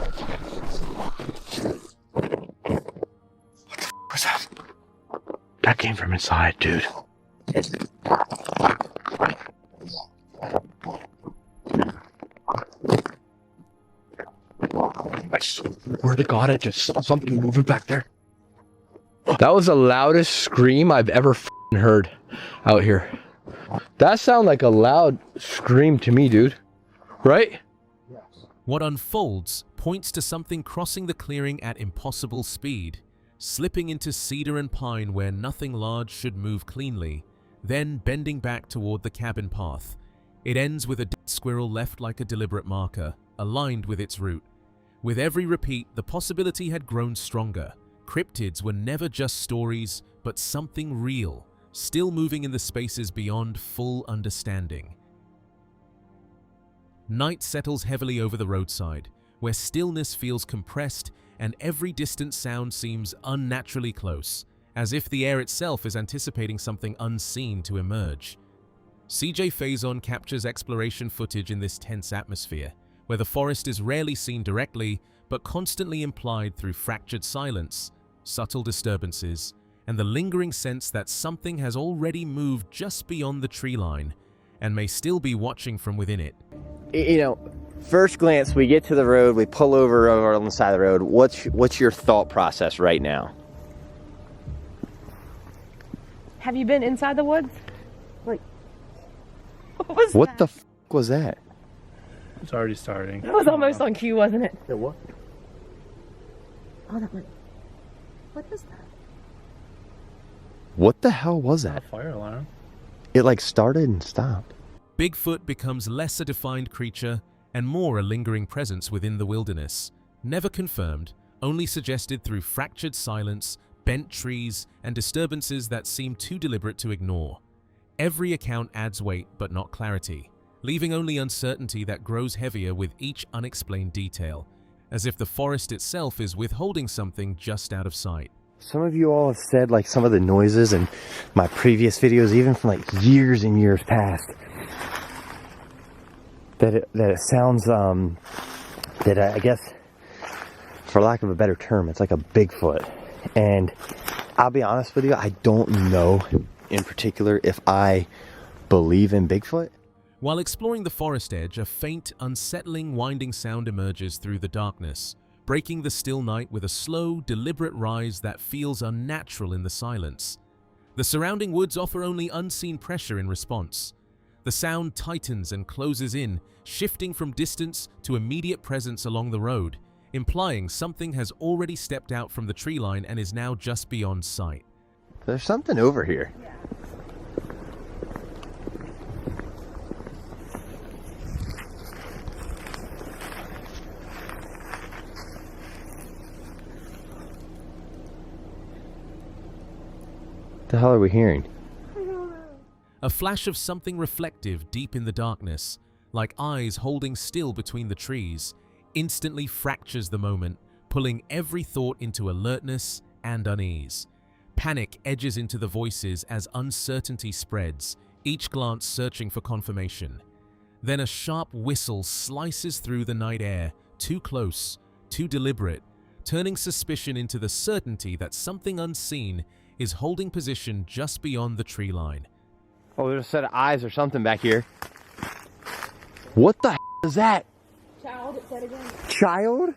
What's that? That came from inside, dude. I swear to God, I just saw something moving back there. That was the loudest scream I've ever heard out here. That sounded like a loud scream to me, dude. Right? What unfolds points to something crossing the clearing at impossible speed, slipping into cedar and pine where nothing large should move cleanly, then bending back toward the cabin path. It ends with a dead squirrel left like a deliberate marker, aligned with its route. With every repeat, the possibility had grown stronger. Cryptids were never just stories, but something real, still moving in the spaces beyond full understanding. Night settles heavily over the roadside, where stillness feels compressed and every distant sound seems unnaturally close, as if the air itself is anticipating something unseen to emerge. CJ Faison captures exploration footage in this tense atmosphere, where the forest is rarely seen directly, but constantly implied through fractured silence, subtle disturbances, and the lingering sense that something has already moved just beyond the tree line and may still be watching from within it. You know, first glance, we get to the road, we pull over on the side of the road. What's your thought process right now? Have you been inside the woods? Like, What the f was that? It's already starting. that was almost on cue, wasn't it? It what? Oh, that went. What is that? What the hell was that? A fire alarm. It like started and stopped. Bigfoot becomes less a defined creature and more a lingering presence within the wilderness, never confirmed, only suggested through fractured silence, bent trees, and disturbances that seem too deliberate to ignore. Every account adds weight but not clarity, leaving only uncertainty that grows heavier with each unexplained detail, as if the forest itself is withholding something just out of sight. Some of you all have said like some of the noises in my previous videos, even from like years and years past, that it sounds, I guess, for lack of a better term, it's like a Bigfoot. And I'll be honest with you, I don't know in particular if I believe in Bigfoot. While exploring the forest edge, a faint, unsettling, winding sound emerges through the darkness, breaking the still night with a slow, deliberate rise that feels unnatural in the silence. The surrounding woods offer only unseen pressure in response. The sound tightens and closes in, shifting from distance to immediate presence along the road, implying something has already stepped out from the tree line and is now just beyond sight. There's something over here. What the hell are we hearing? A flash of something reflective deep in the darkness, like eyes holding still between the trees, instantly fractures the moment, pulling every thought into alertness and unease. Panic edges into the voices as uncertainty spreads, each glance searching for confirmation. Then a sharp whistle slices through the night air, too close, too deliberate, turning suspicion into the certainty that something unseen is holding position just beyond the tree line. Oh, there's a set of eyes or something back here. What the is that? Child, it said again. Child?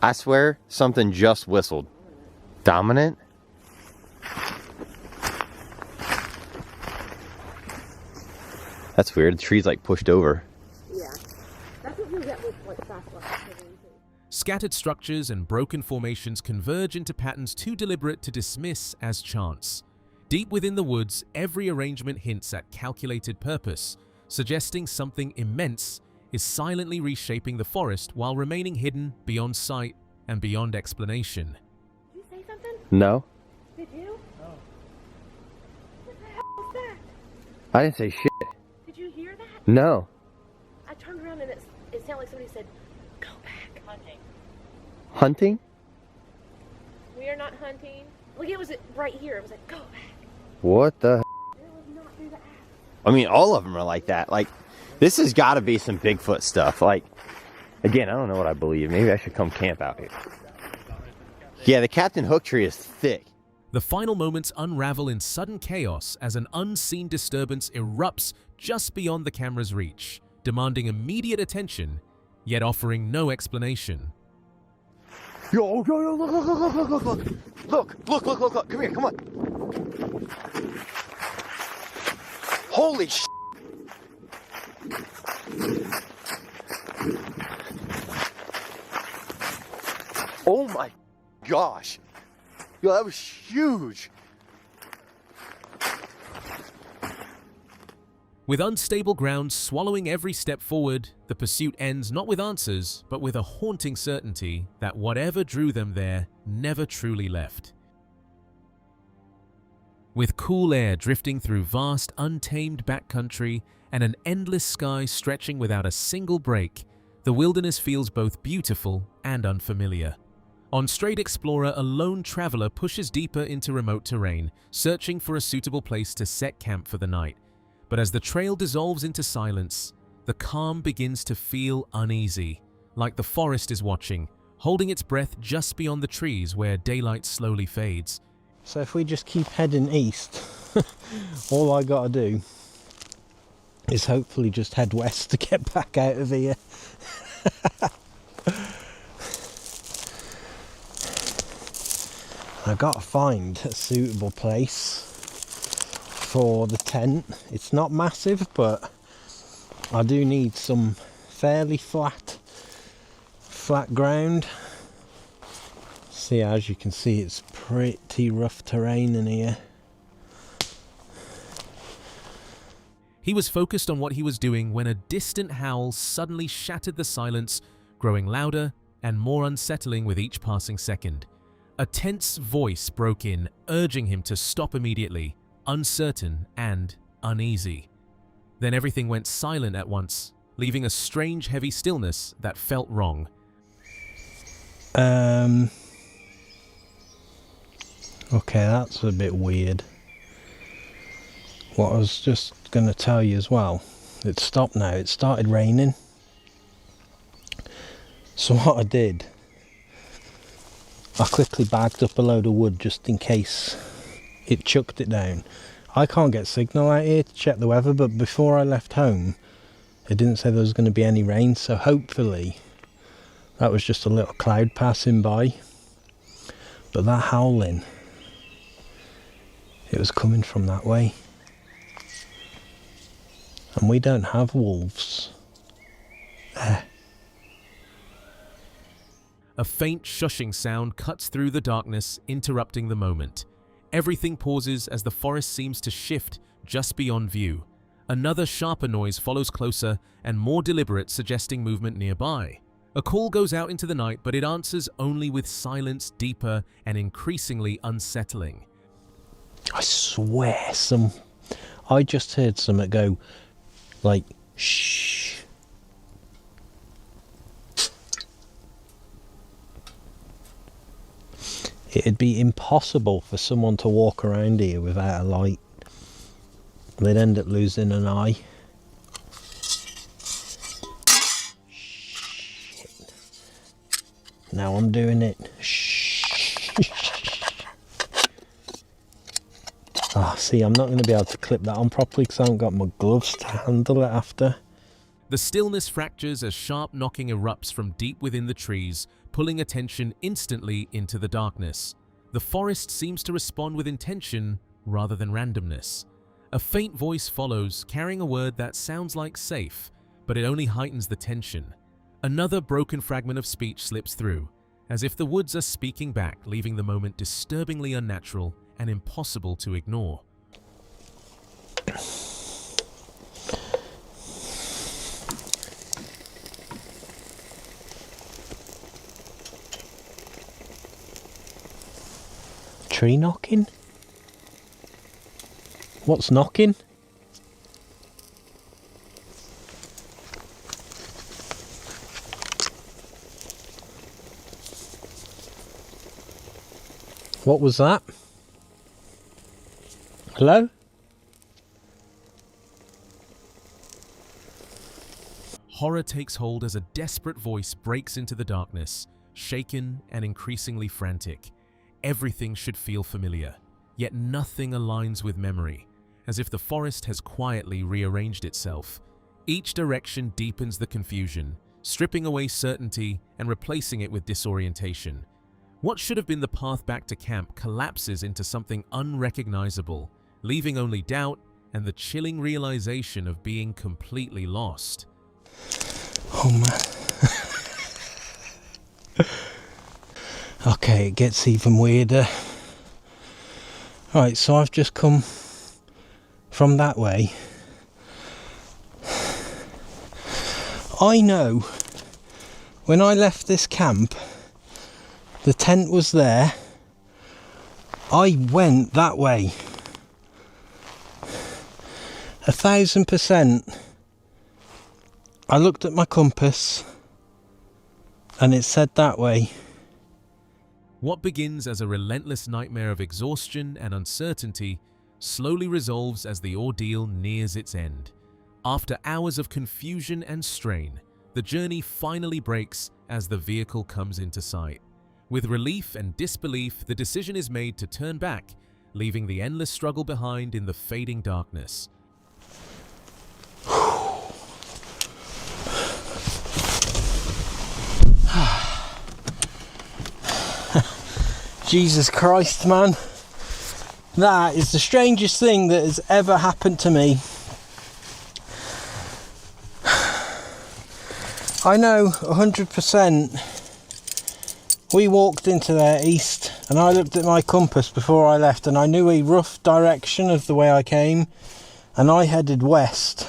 I swear something just whistled. Dominant? That's weird. The tree's like pushed over. Yeah. That's what you get with like Sasquatch. Scattered structures and broken formations converge into patterns too deliberate to dismiss as chance. Deep within the woods, every arrangement hints at calculated purpose, suggesting something immense is silently reshaping the forest while remaining hidden beyond sight and beyond explanation. Did you say something? No. Did you? No. What the hell was that? I didn't say shit. Did you hear that? No. I turned around and it sounded like somebody said, "Go back hunting." Hunting? We are not hunting. Look, it was right here. It was like, "Go back." What the? It was not through the app. I mean, all of them are like that. Like, this has got to be some Bigfoot stuff. Like, again, I don't know what I believe. Maybe I should come camp out here. Yeah, the Captain Hook tree is thick. The final moments unravel in sudden chaos as an unseen disturbance erupts just beyond the camera's reach, demanding immediate attention, yet offering no explanation. Yo, look, come here, come on. Holy sh**. Oh my gosh. Yo, that was huge. With unstable ground swallowing every step forward, the pursuit ends not with answers, but with a haunting certainty that whatever drew them there never truly left. With cool air drifting through vast, untamed backcountry and an endless sky stretching without a single break, the wilderness feels both beautiful and unfamiliar. On Straight Explorer, a lone traveler pushes deeper into remote terrain, searching for a suitable place to set camp for the night. But as the trail dissolves into silence, the calm begins to feel uneasy, like the forest is watching, holding its breath just beyond the trees where daylight slowly fades. So if we just keep heading east, all I gotta do is hopefully just head west to get back out of here. I gotta find a suitable place for the tent. It's not massive, but I do need some fairly flat ground. See, as you can see, it's pretty rough terrain in here. He was focused on what he was doing when a distant howl suddenly shattered the silence, growing louder and more unsettling with each passing second. A tense voice broke in, urging him to stop immediately, uncertain and uneasy. Then everything went silent at once, leaving a strange, heavy stillness that felt wrong. Okay, that's a bit weird. What I was just going to tell you as well, it stopped now, it started raining. So what I did, I quickly bagged up a load of wood just in case it chucked it down. I can't get signal out here to check the weather, but before I left home, it didn't say there was going to be any rain, so hopefully that was just a little cloud passing by. But that howling, it was coming from that way. And we don't have wolves there. A faint shushing sound cuts through the darkness, interrupting the moment. Everything pauses as the forest seems to shift just beyond view. Another sharper noise follows closer and more deliberate, suggesting movement nearby. A call goes out into the night, but it answers only with silence deeper and increasingly unsettling. I swear I just heard something go like, shh. It'd be impossible for someone to walk around here without a light. They'd end up losing an eye. Shit. Now I'm doing it. Shh. Ah, see, I'm not going to be able to clip that on properly because I haven't got my gloves to handle it after. The stillness fractures as sharp knocking erupts from deep within the trees, pulling attention instantly into the darkness. The forest seems to respond with intention rather than randomness. A faint voice follows, carrying a word that sounds like safe, but it only heightens the tension. Another broken fragment of speech slips through, as if the woods are speaking back, leaving the moment disturbingly unnatural and impossible to ignore. Tree knocking? What's knocking? What was that? Hello? Horror takes hold as a desperate voice breaks into the darkness, shaken and increasingly frantic. Everything should feel familiar, yet nothing aligns with memory, as if the forest has quietly rearranged itself. Each direction deepens the confusion, stripping away certainty and replacing it with disorientation. What should have been the path back to camp collapses into something unrecognizable, leaving only doubt and the chilling realization of being completely lost. Oh man. Okay, it gets even weirder. Right, so I've just come from that way. I know when I left this camp, the tent was there. I went that way. 1000%. I looked at my compass and it's said that way. What begins as a relentless nightmare of exhaustion and uncertainty slowly resolves as the ordeal nears its end. After hours of confusion and strain, the journey finally breaks as the vehicle comes into sight. With relief and disbelief, the decision is made to turn back, leaving the endless struggle behind in the fading darkness. Jesus Christ, man. That is the strangest thing that has ever happened to me. I know 100%. We walked into there east, and I looked at my compass before I left, and I knew a rough direction of the way I came, and I headed west.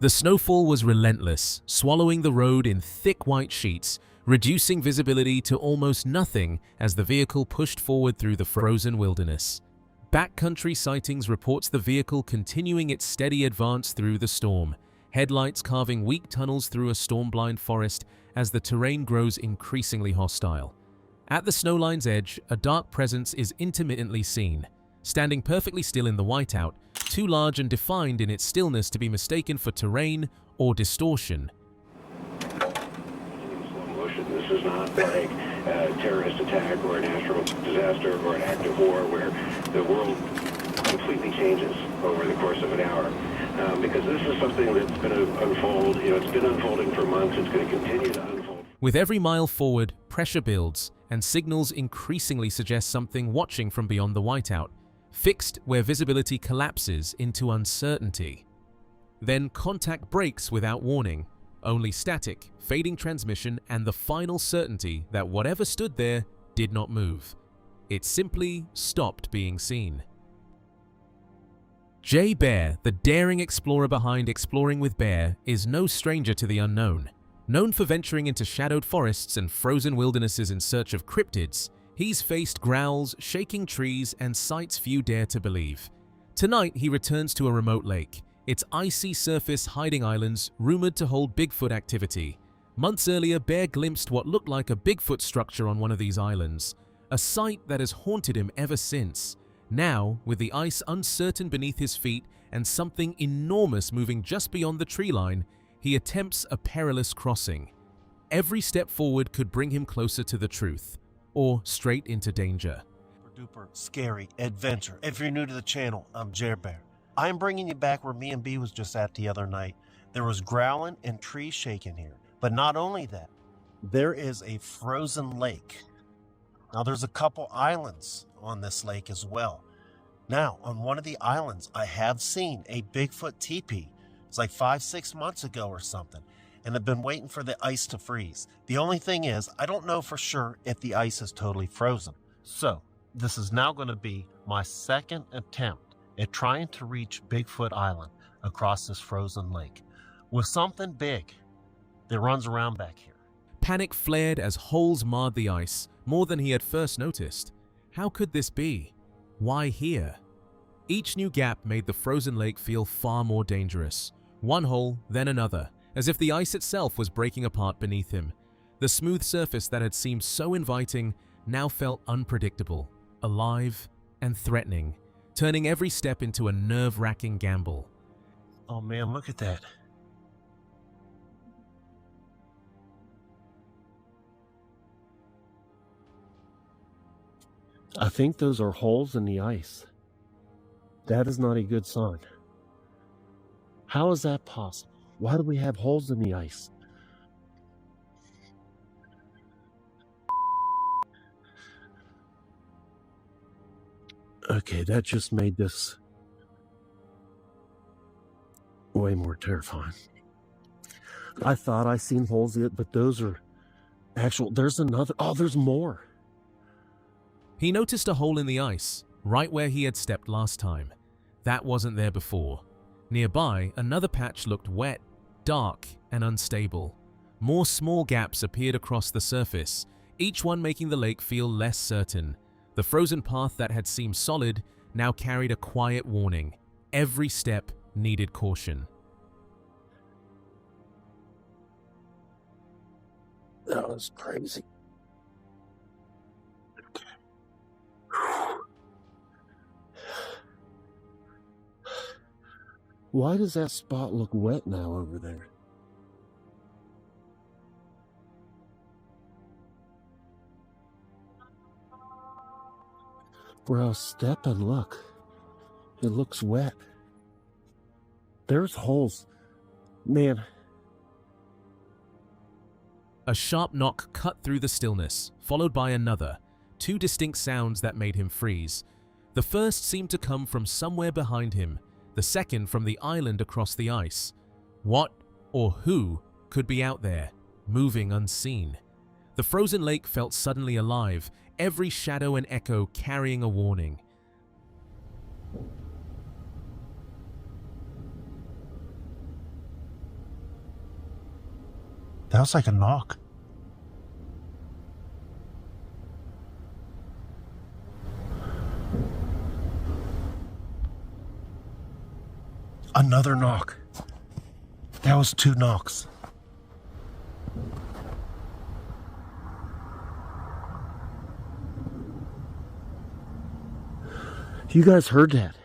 The snowfall was relentless, swallowing the road in thick white sheets, reducing visibility to almost nothing as the vehicle pushed forward through the frozen wilderness. Backcountry Sightings reports the vehicle continuing its steady advance through the storm, headlights carving weak tunnels through a storm-blind forest as the terrain grows increasingly hostile. At the snowline's edge, a dark presence is intermittently seen, standing perfectly still in the whiteout, too large and defined in its stillness to be mistaken for terrain or distortion. This is not like a terrorist attack or a natural disaster or an act of war where the world completely changes over the course of an hour. Because this is something that's going to unfold. It's been unfolding for months. It's going to continue to unfold. With every mile forward, pressure builds, and signals increasingly suggest something watching from beyond the whiteout, fixed where visibility collapses into uncertainty. Then contact breaks without warning, only static, fading transmission, and the final certainty that whatever stood there did not move. It simply stopped being seen. Jay Bear, the daring explorer behind Exploring with Bear, is no stranger to the unknown. Known for venturing into shadowed forests and frozen wildernesses in search of cryptids, he's faced growls, shaking trees, and sights few dare to believe. Tonight, he returns to a remote lake, its icy surface hiding islands rumored to hold Bigfoot activity. Months earlier, Bear glimpsed what looked like a Bigfoot structure on one of these islands, a sight that has haunted him ever since. Now, with the ice uncertain beneath his feet and something enormous moving just beyond the tree line, he attempts a perilous crossing. Every step forward could bring him closer to the truth, or straight into danger. Super duper scary adventure. If you're new to the channel, I'm Jer Bear. I'm bringing you back where me and B was just at the other night. There was growling and trees shaking here. But not only that, there is a frozen lake. Now there's a couple islands on this lake as well. Now, on one of the islands, I have seen a Bigfoot teepee. It's like 5-6 months ago or something, and I've been waiting for the ice to freeze. The only thing is, I don't know for sure if the ice is totally frozen. So, this is now going to be my second attempt at trying to reach Bigfoot Island across this frozen lake with something big that runs around back here. Panic flared as holes marred the ice, more than he had first noticed. How could this be? Why here? Each new gap made the frozen lake feel far more dangerous. One hole, then another, as if the ice itself was breaking apart beneath him. The smooth surface that had seemed so inviting now felt unpredictable, alive, and threatening, turning every step into a nerve-wracking gamble. Oh man, look at that. I think those are holes in the ice. That is not a good sign. How is that possible? Why do we have holes in the ice? Okay, that just made this way more terrifying. I thought I seen holes in it, but those are actual. There's another. Oh, there's more. He noticed a hole in the ice, right where he had stepped last time. That wasn't there before. Nearby, another patch looked wet, dark, and unstable. More small gaps appeared across the surface, each one making the lake feel less certain. The frozen path that had seemed solid now carried a quiet warning. Every step needed caution. That was crazy. Why does that spot look wet now over there? Bro, step and look. It looks wet. There's holes. Man. A sharp knock cut through the stillness, followed by another, two distinct sounds that made him freeze. The first seemed to come from somewhere behind him, the second from the island across the ice. What or who could be out there, moving unseen? The frozen lake felt suddenly alive, every shadow and echo carrying a warning. That was like a knock. Another knock. That was 2 knocks. You guys heard that?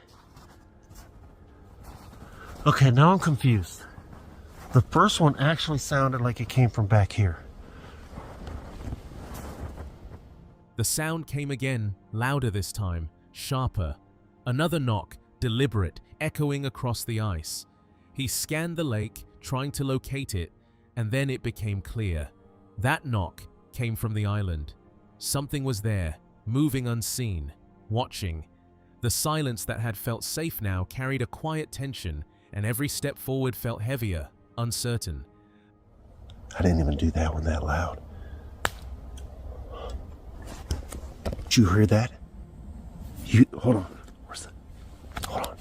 Okay, now I'm confused. The first one actually sounded like it came from back here. The sound came again, louder this time, sharper. Another knock, deliberate, echoing across the ice. He scanned the lake, trying to locate it, and then it became clear. That knock came from the island. Something was there, moving unseen, watching. The silence that had felt safe now carried a quiet tension, and every step forward felt heavier, uncertain. I didn't even do that one that loud. Did you hear that? Hold on. Where's that? Hold on.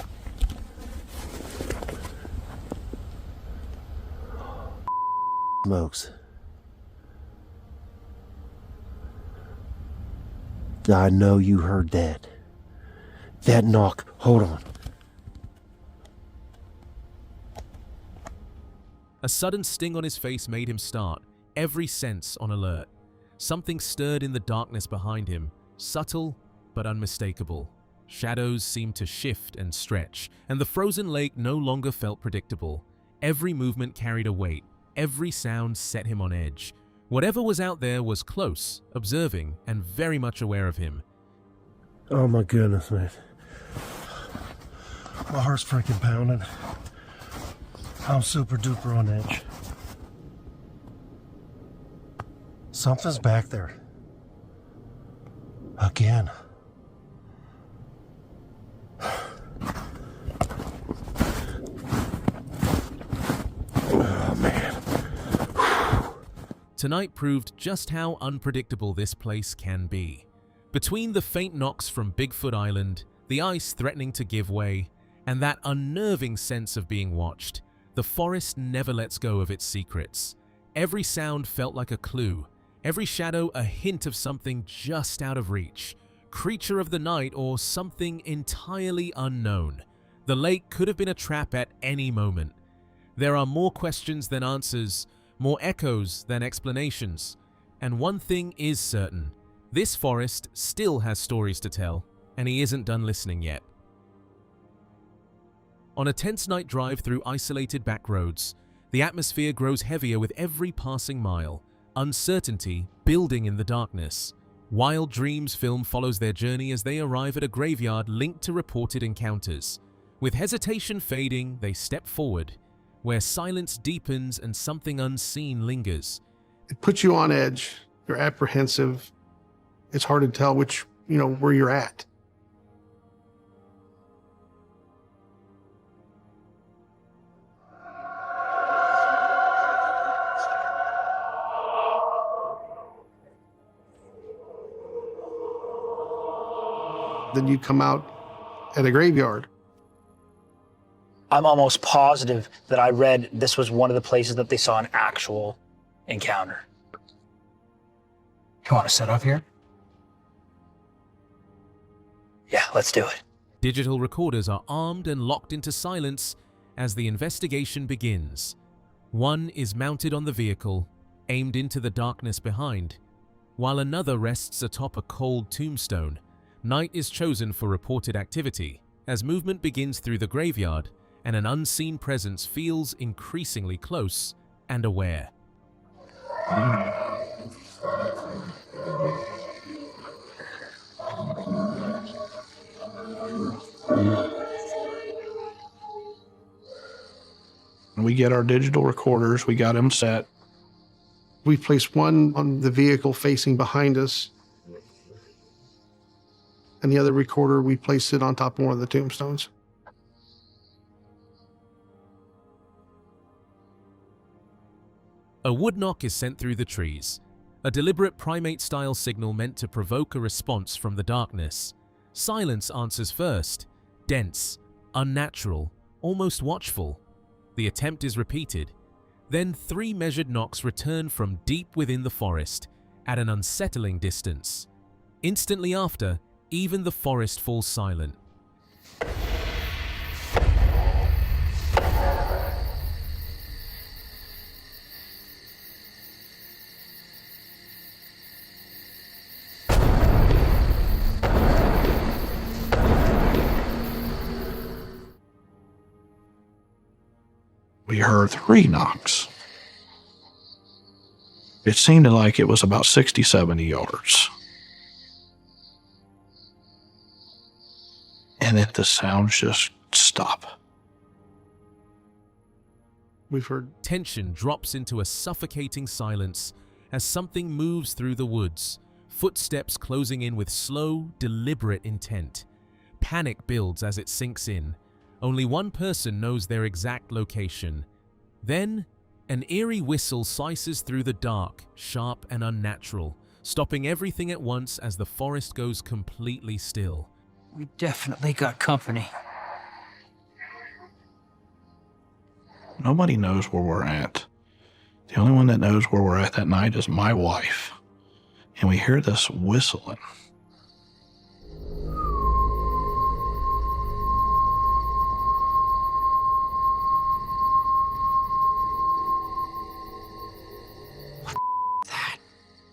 Smokes. I know you heard that. That knock. Hold on. A sudden sting on his face made him start, every sense on alert. Something stirred in the darkness behind him, subtle but unmistakable. Shadows seemed to shift and stretch, and the frozen lake no longer felt predictable. Every movement carried a weight, every sound set him on edge. Whatever was out there was close, observing, and very much aware of him. Oh my goodness, man. My heart's freaking pounding. I'm super duper on edge. Something's back there. Again. Oh, man. Tonight proved just how unpredictable this place can be. Between the faint knocks from Bigfoot Island, the ice threatening to give way, and that unnerving sense of being watched, the forest never lets go of its secrets. Every sound felt like a clue, every shadow a hint of something just out of reach, creature of the night or something entirely unknown. The lake could have been a trap at any moment. There are more questions than answers, more echoes than explanations. And one thing is certain, this forest still has stories to tell, and he isn't done listening yet. On a tense night drive through isolated back roads, the atmosphere grows heavier with every passing mile, uncertainty building in the darkness. Wild Dreams film follows their journey as they arrive at a graveyard linked to reported encounters. With hesitation fading, they step forward, where silence deepens and something unseen lingers. It puts you on edge. You're apprehensive. It's hard to tell where you're at. Then you come out at a graveyard. I'm almost positive that I read this was one of the places that they saw an actual encounter. You want to set off here? Yeah, let's do it. Digital recorders are armed and locked into silence as the investigation begins. One is mounted on the vehicle, aimed into the darkness behind. While another rests atop a cold tombstone, night is chosen for reported activity as movement begins through the graveyard and an unseen presence feels increasingly close and aware. We get our digital recorders, we got them set. We placed one on the vehicle facing behind us, and the other recorder, we placed it on top of one of the tombstones. A wood knock is sent through the trees, a deliberate primate-style signal meant to provoke a response from the darkness. Silence answers first, dense, unnatural, almost watchful. The attempt is repeated. Then 3 measured knocks return from deep within the forest, at an unsettling distance. Instantly after, even the forest falls silent. We heard 3 knocks. It seemed like it was about 60, 70 yards. And then the sounds just stop. We've heard tension drops into a suffocating silence as something moves through the woods, footsteps closing in with slow, deliberate intent. Panic builds as it sinks in. Only one person knows their exact location. Then, an eerie whistle slices through the dark, sharp and unnatural, stopping everything at once as the forest goes completely still. We definitely got company. Nobody knows where we're at. The only one that knows where we're at that night is my wife. And we hear this whistling.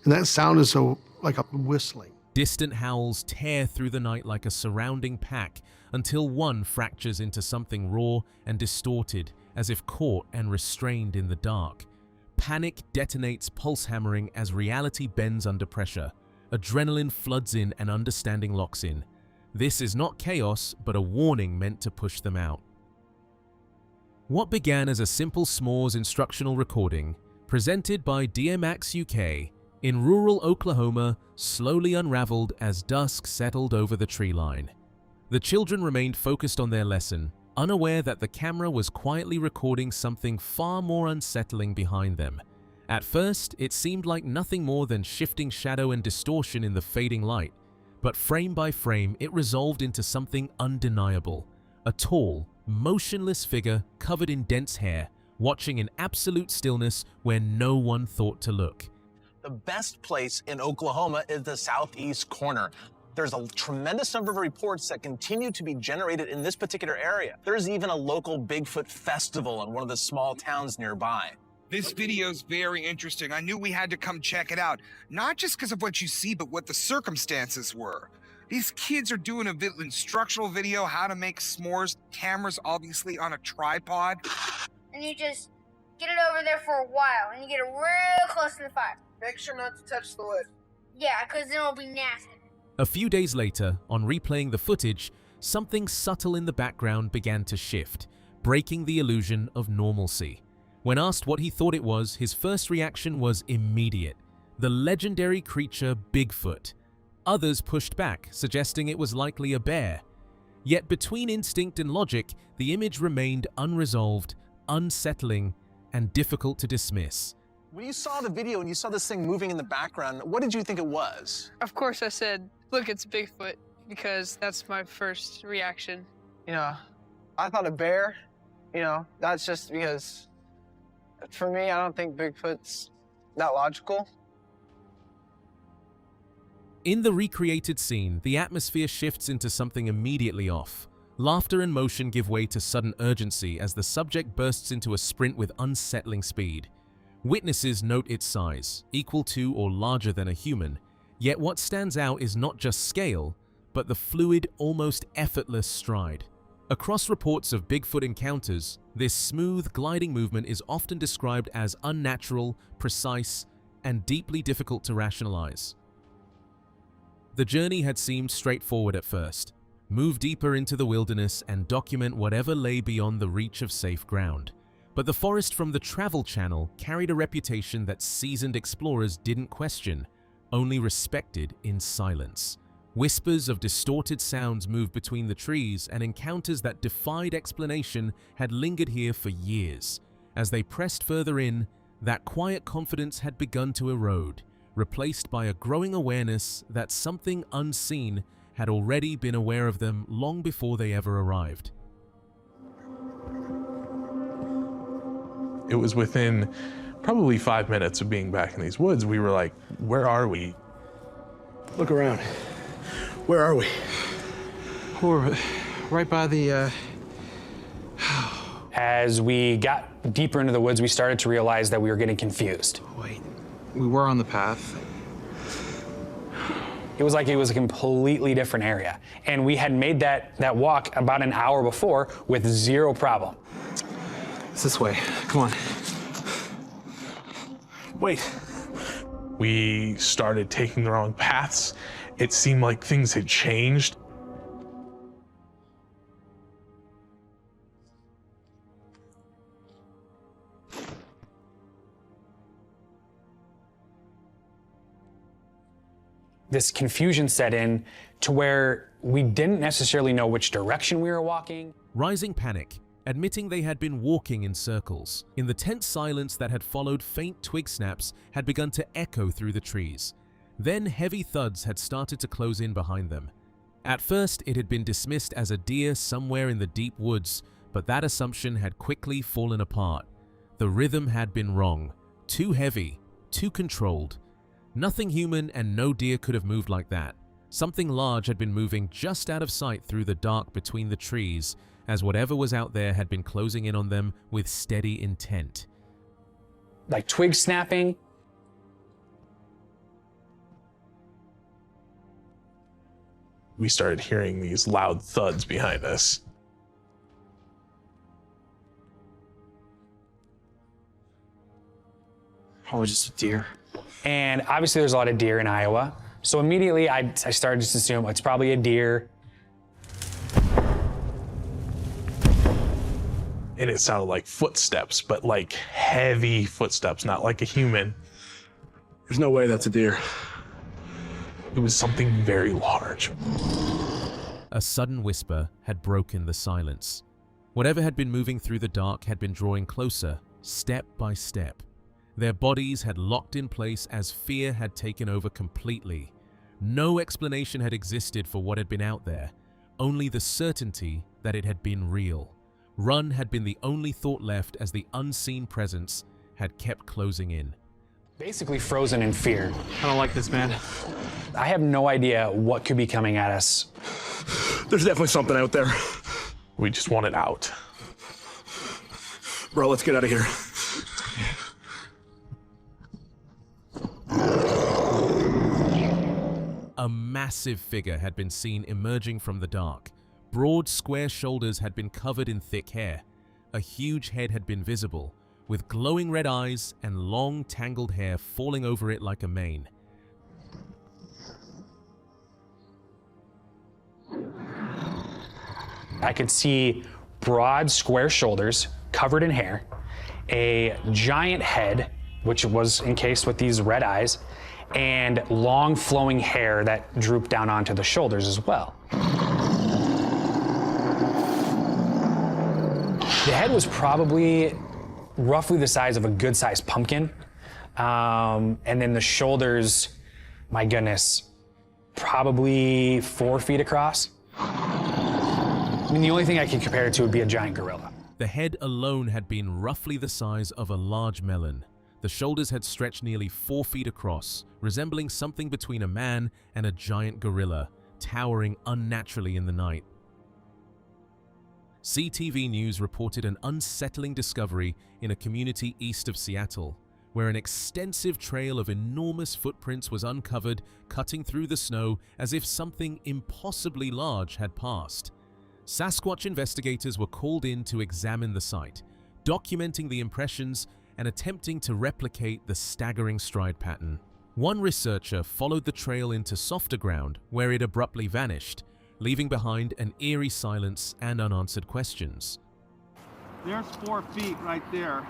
And that sound is so like a whistling. Distant howls tear through the night like a surrounding pack until one fractures into something raw and distorted, as if caught and restrained in the dark. Panic detonates, pulse hammering as reality bends under pressure. Adrenaline floods in and understanding locks in. This is not chaos, but a warning meant to push them out. What began as a simple s'mores instructional recording, presented by DMX UK, in rural Oklahoma, slowly unraveled as dusk settled over the tree line. The children remained focused on their lesson, unaware that the camera was quietly recording something far more unsettling behind them. At first, it seemed like nothing more than shifting shadow and distortion in the fading light, but frame by frame, it resolved into something undeniable. A tall, motionless figure covered in dense hair, watching in absolute stillness where no one thought to look. The best place in Oklahoma is the southeast corner. There's a tremendous number of reports that continue to be generated in this particular area. There's even a local Bigfoot festival in one of the small towns nearby. This video's very interesting. I knew we had to come check it out, not just because of what you see, but what the circumstances were. These kids are doing an instructional video, how to make s'mores, cameras obviously on a tripod. And you just get it over there for a while, and you get it real close to the fire. Make sure not to touch the wood. Yeah, because then it'll be nasty. A few days later, on replaying the footage, something subtle in the background began to shift, breaking the illusion of normalcy. When asked what he thought it was, his first reaction was immediate: the legendary creature Bigfoot. Others pushed back, suggesting it was likely a bear. Yet between instinct and logic, the image remained unresolved, unsettling, and difficult to dismiss. When you saw the video and you saw this thing moving in the background, what did you think it was? Of course I said, look, it's Bigfoot, because that's my first reaction. You know, I thought a bear, you know, that's just because, for me, I don't think Bigfoot's that logical. In the recreated scene, the atmosphere shifts into something immediately off. Laughter and motion give way to sudden urgency as the subject bursts into a sprint with unsettling speed. Witnesses note its size, equal to or larger than a human, yet what stands out is not just scale, but the fluid, almost effortless stride. Across reports of Bigfoot encounters, this smooth, gliding movement is often described as unnatural, precise, and deeply difficult to rationalize. The journey had seemed straightforward at first. Move deeper into the wilderness and document whatever lay beyond the reach of safe ground. But the forest from the Travel Channel carried a reputation that seasoned explorers didn't question, only respected in silence. Whispers of distorted sounds moved between the trees, and encounters that defied explanation had lingered here for years. As they pressed further in, that quiet confidence had begun to erode, replaced by a growing awareness that something unseen had already been aware of them long before they ever arrived. It was within probably 5 minutes of being back in these woods, we were like, where are we? Look around. Where are we? We're right by the, As we got deeper into the woods, we started to realize that we were getting confused. Wait, we were on the path. It was like it was a completely different area. And we had made that walk about an hour before with zero problem. It's this way. Come on. Wait. We started taking the wrong paths. It seemed like things had changed. This confusion set in to where we didn't necessarily know which direction we were walking. Rising panic, admitting they had been walking in circles. In the tense silence that had followed, faint twig snaps had begun to echo through the trees. Then heavy thuds had started to close in behind them. At first, it had been dismissed as a deer somewhere in the deep woods, but that assumption had quickly fallen apart. The rhythm had been wrong, too heavy, too controlled. Nothing human and no deer could have moved like that. Something large had been moving just out of sight through the dark between the trees, as whatever was out there had been closing in on them with steady intent. Like twig snapping. We started hearing these loud thuds behind us. Oh, just a deer. And obviously there's a lot of deer in Iowa. So immediately I started to assume it's probably a deer. And it sounded like footsteps, but like heavy footsteps, not like a human. There's no way that's a deer. It was something very large. A sudden whisper had broken the silence. Whatever had been moving through the dark had been drawing closer, step by step. Their bodies had locked in place as fear had taken over completely. No explanation had existed for what had been out there, only the certainty that it had been real. Run had been the only thought left as the unseen presence had kept closing in. Basically frozen in fear. I don't like this, man. I have no idea what could be coming at us. There's definitely something out there. We just want it out. Bro, let's get out of here. A massive figure had been seen emerging from the dark. Broad, square shoulders had been covered in thick hair. A huge head had been visible, with glowing red eyes and long, tangled hair falling over it like a mane. I could see broad, square shoulders covered in hair, a giant head, which was encased with these red eyes, and long flowing hair that drooped down onto the shoulders as well. The head was probably roughly the size of a good-sized pumpkin. And then the shoulders, my goodness, probably 4 feet across. I mean, the only thing I can compare it to would be a giant gorilla. The head alone had been roughly the size of a large melon. The shoulders had stretched nearly 4 feet across, resembling something between a man and a giant gorilla, towering unnaturally in the night. CTV News reported an unsettling discovery in a community east of Seattle. where an extensive trail of enormous footprints was uncovered, cutting through the snow as if something impossibly large had passed. Sasquatch investigators were called in to examine the site, documenting the impressions and attempting to replicate the staggering stride pattern. One researcher followed the trail into softer ground, where it abruptly vanished, leaving behind an eerie silence and unanswered questions. There's 4 feet right there.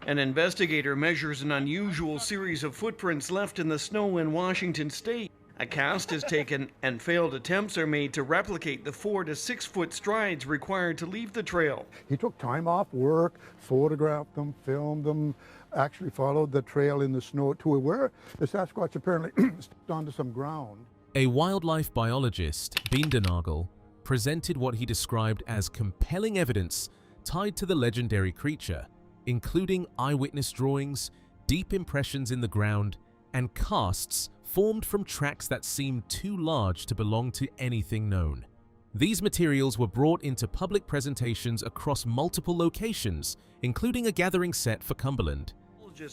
An investigator measures an unusual series of footprints left in the snow in Washington state. A cast is taken and failed attempts are made to replicate the 4 to 6 foot strides required to leave the trail. He took time off work, photographed them, filmed them, actually followed the trail in the snow to where the Sasquatch apparently stepped onto some ground. A wildlife biologist, Beendernagel, presented what he described as compelling evidence tied to the legendary creature, including eyewitness drawings, deep impressions in the ground, and casts formed from tracks that seemed too large to belong to anything known. These materials were brought into public presentations across multiple locations, including a gathering set for Cumberland.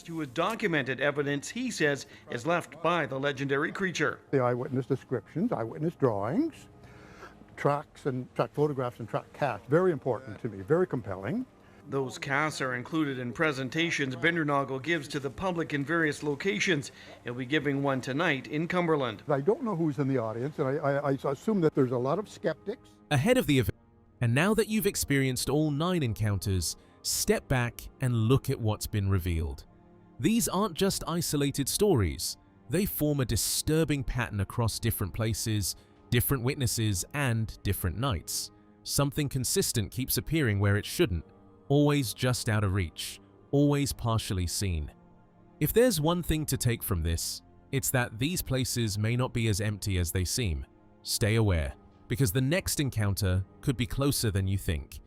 Who has documented evidence he says is left by the legendary creature. The eyewitness descriptions, eyewitness drawings, tracks and track photographs and track casts, very important to me, very compelling. Those casts are included in presentations Beendernagel gives to the public in various locations. He'll be giving one tonight in Cumberland. I don't know who's in the audience, and I assume that there's a lot of skeptics. Ahead of the event, and now that you've experienced all 9 encounters, step back and look at what's been revealed. These aren't just isolated stories. They form a disturbing pattern across different places, different witnesses, and different nights. Something consistent keeps appearing where it shouldn't, always just out of reach, always partially seen. If there's one thing to take from this, it's that these places may not be as empty as they seem. Stay aware, because the next encounter could be closer than you think.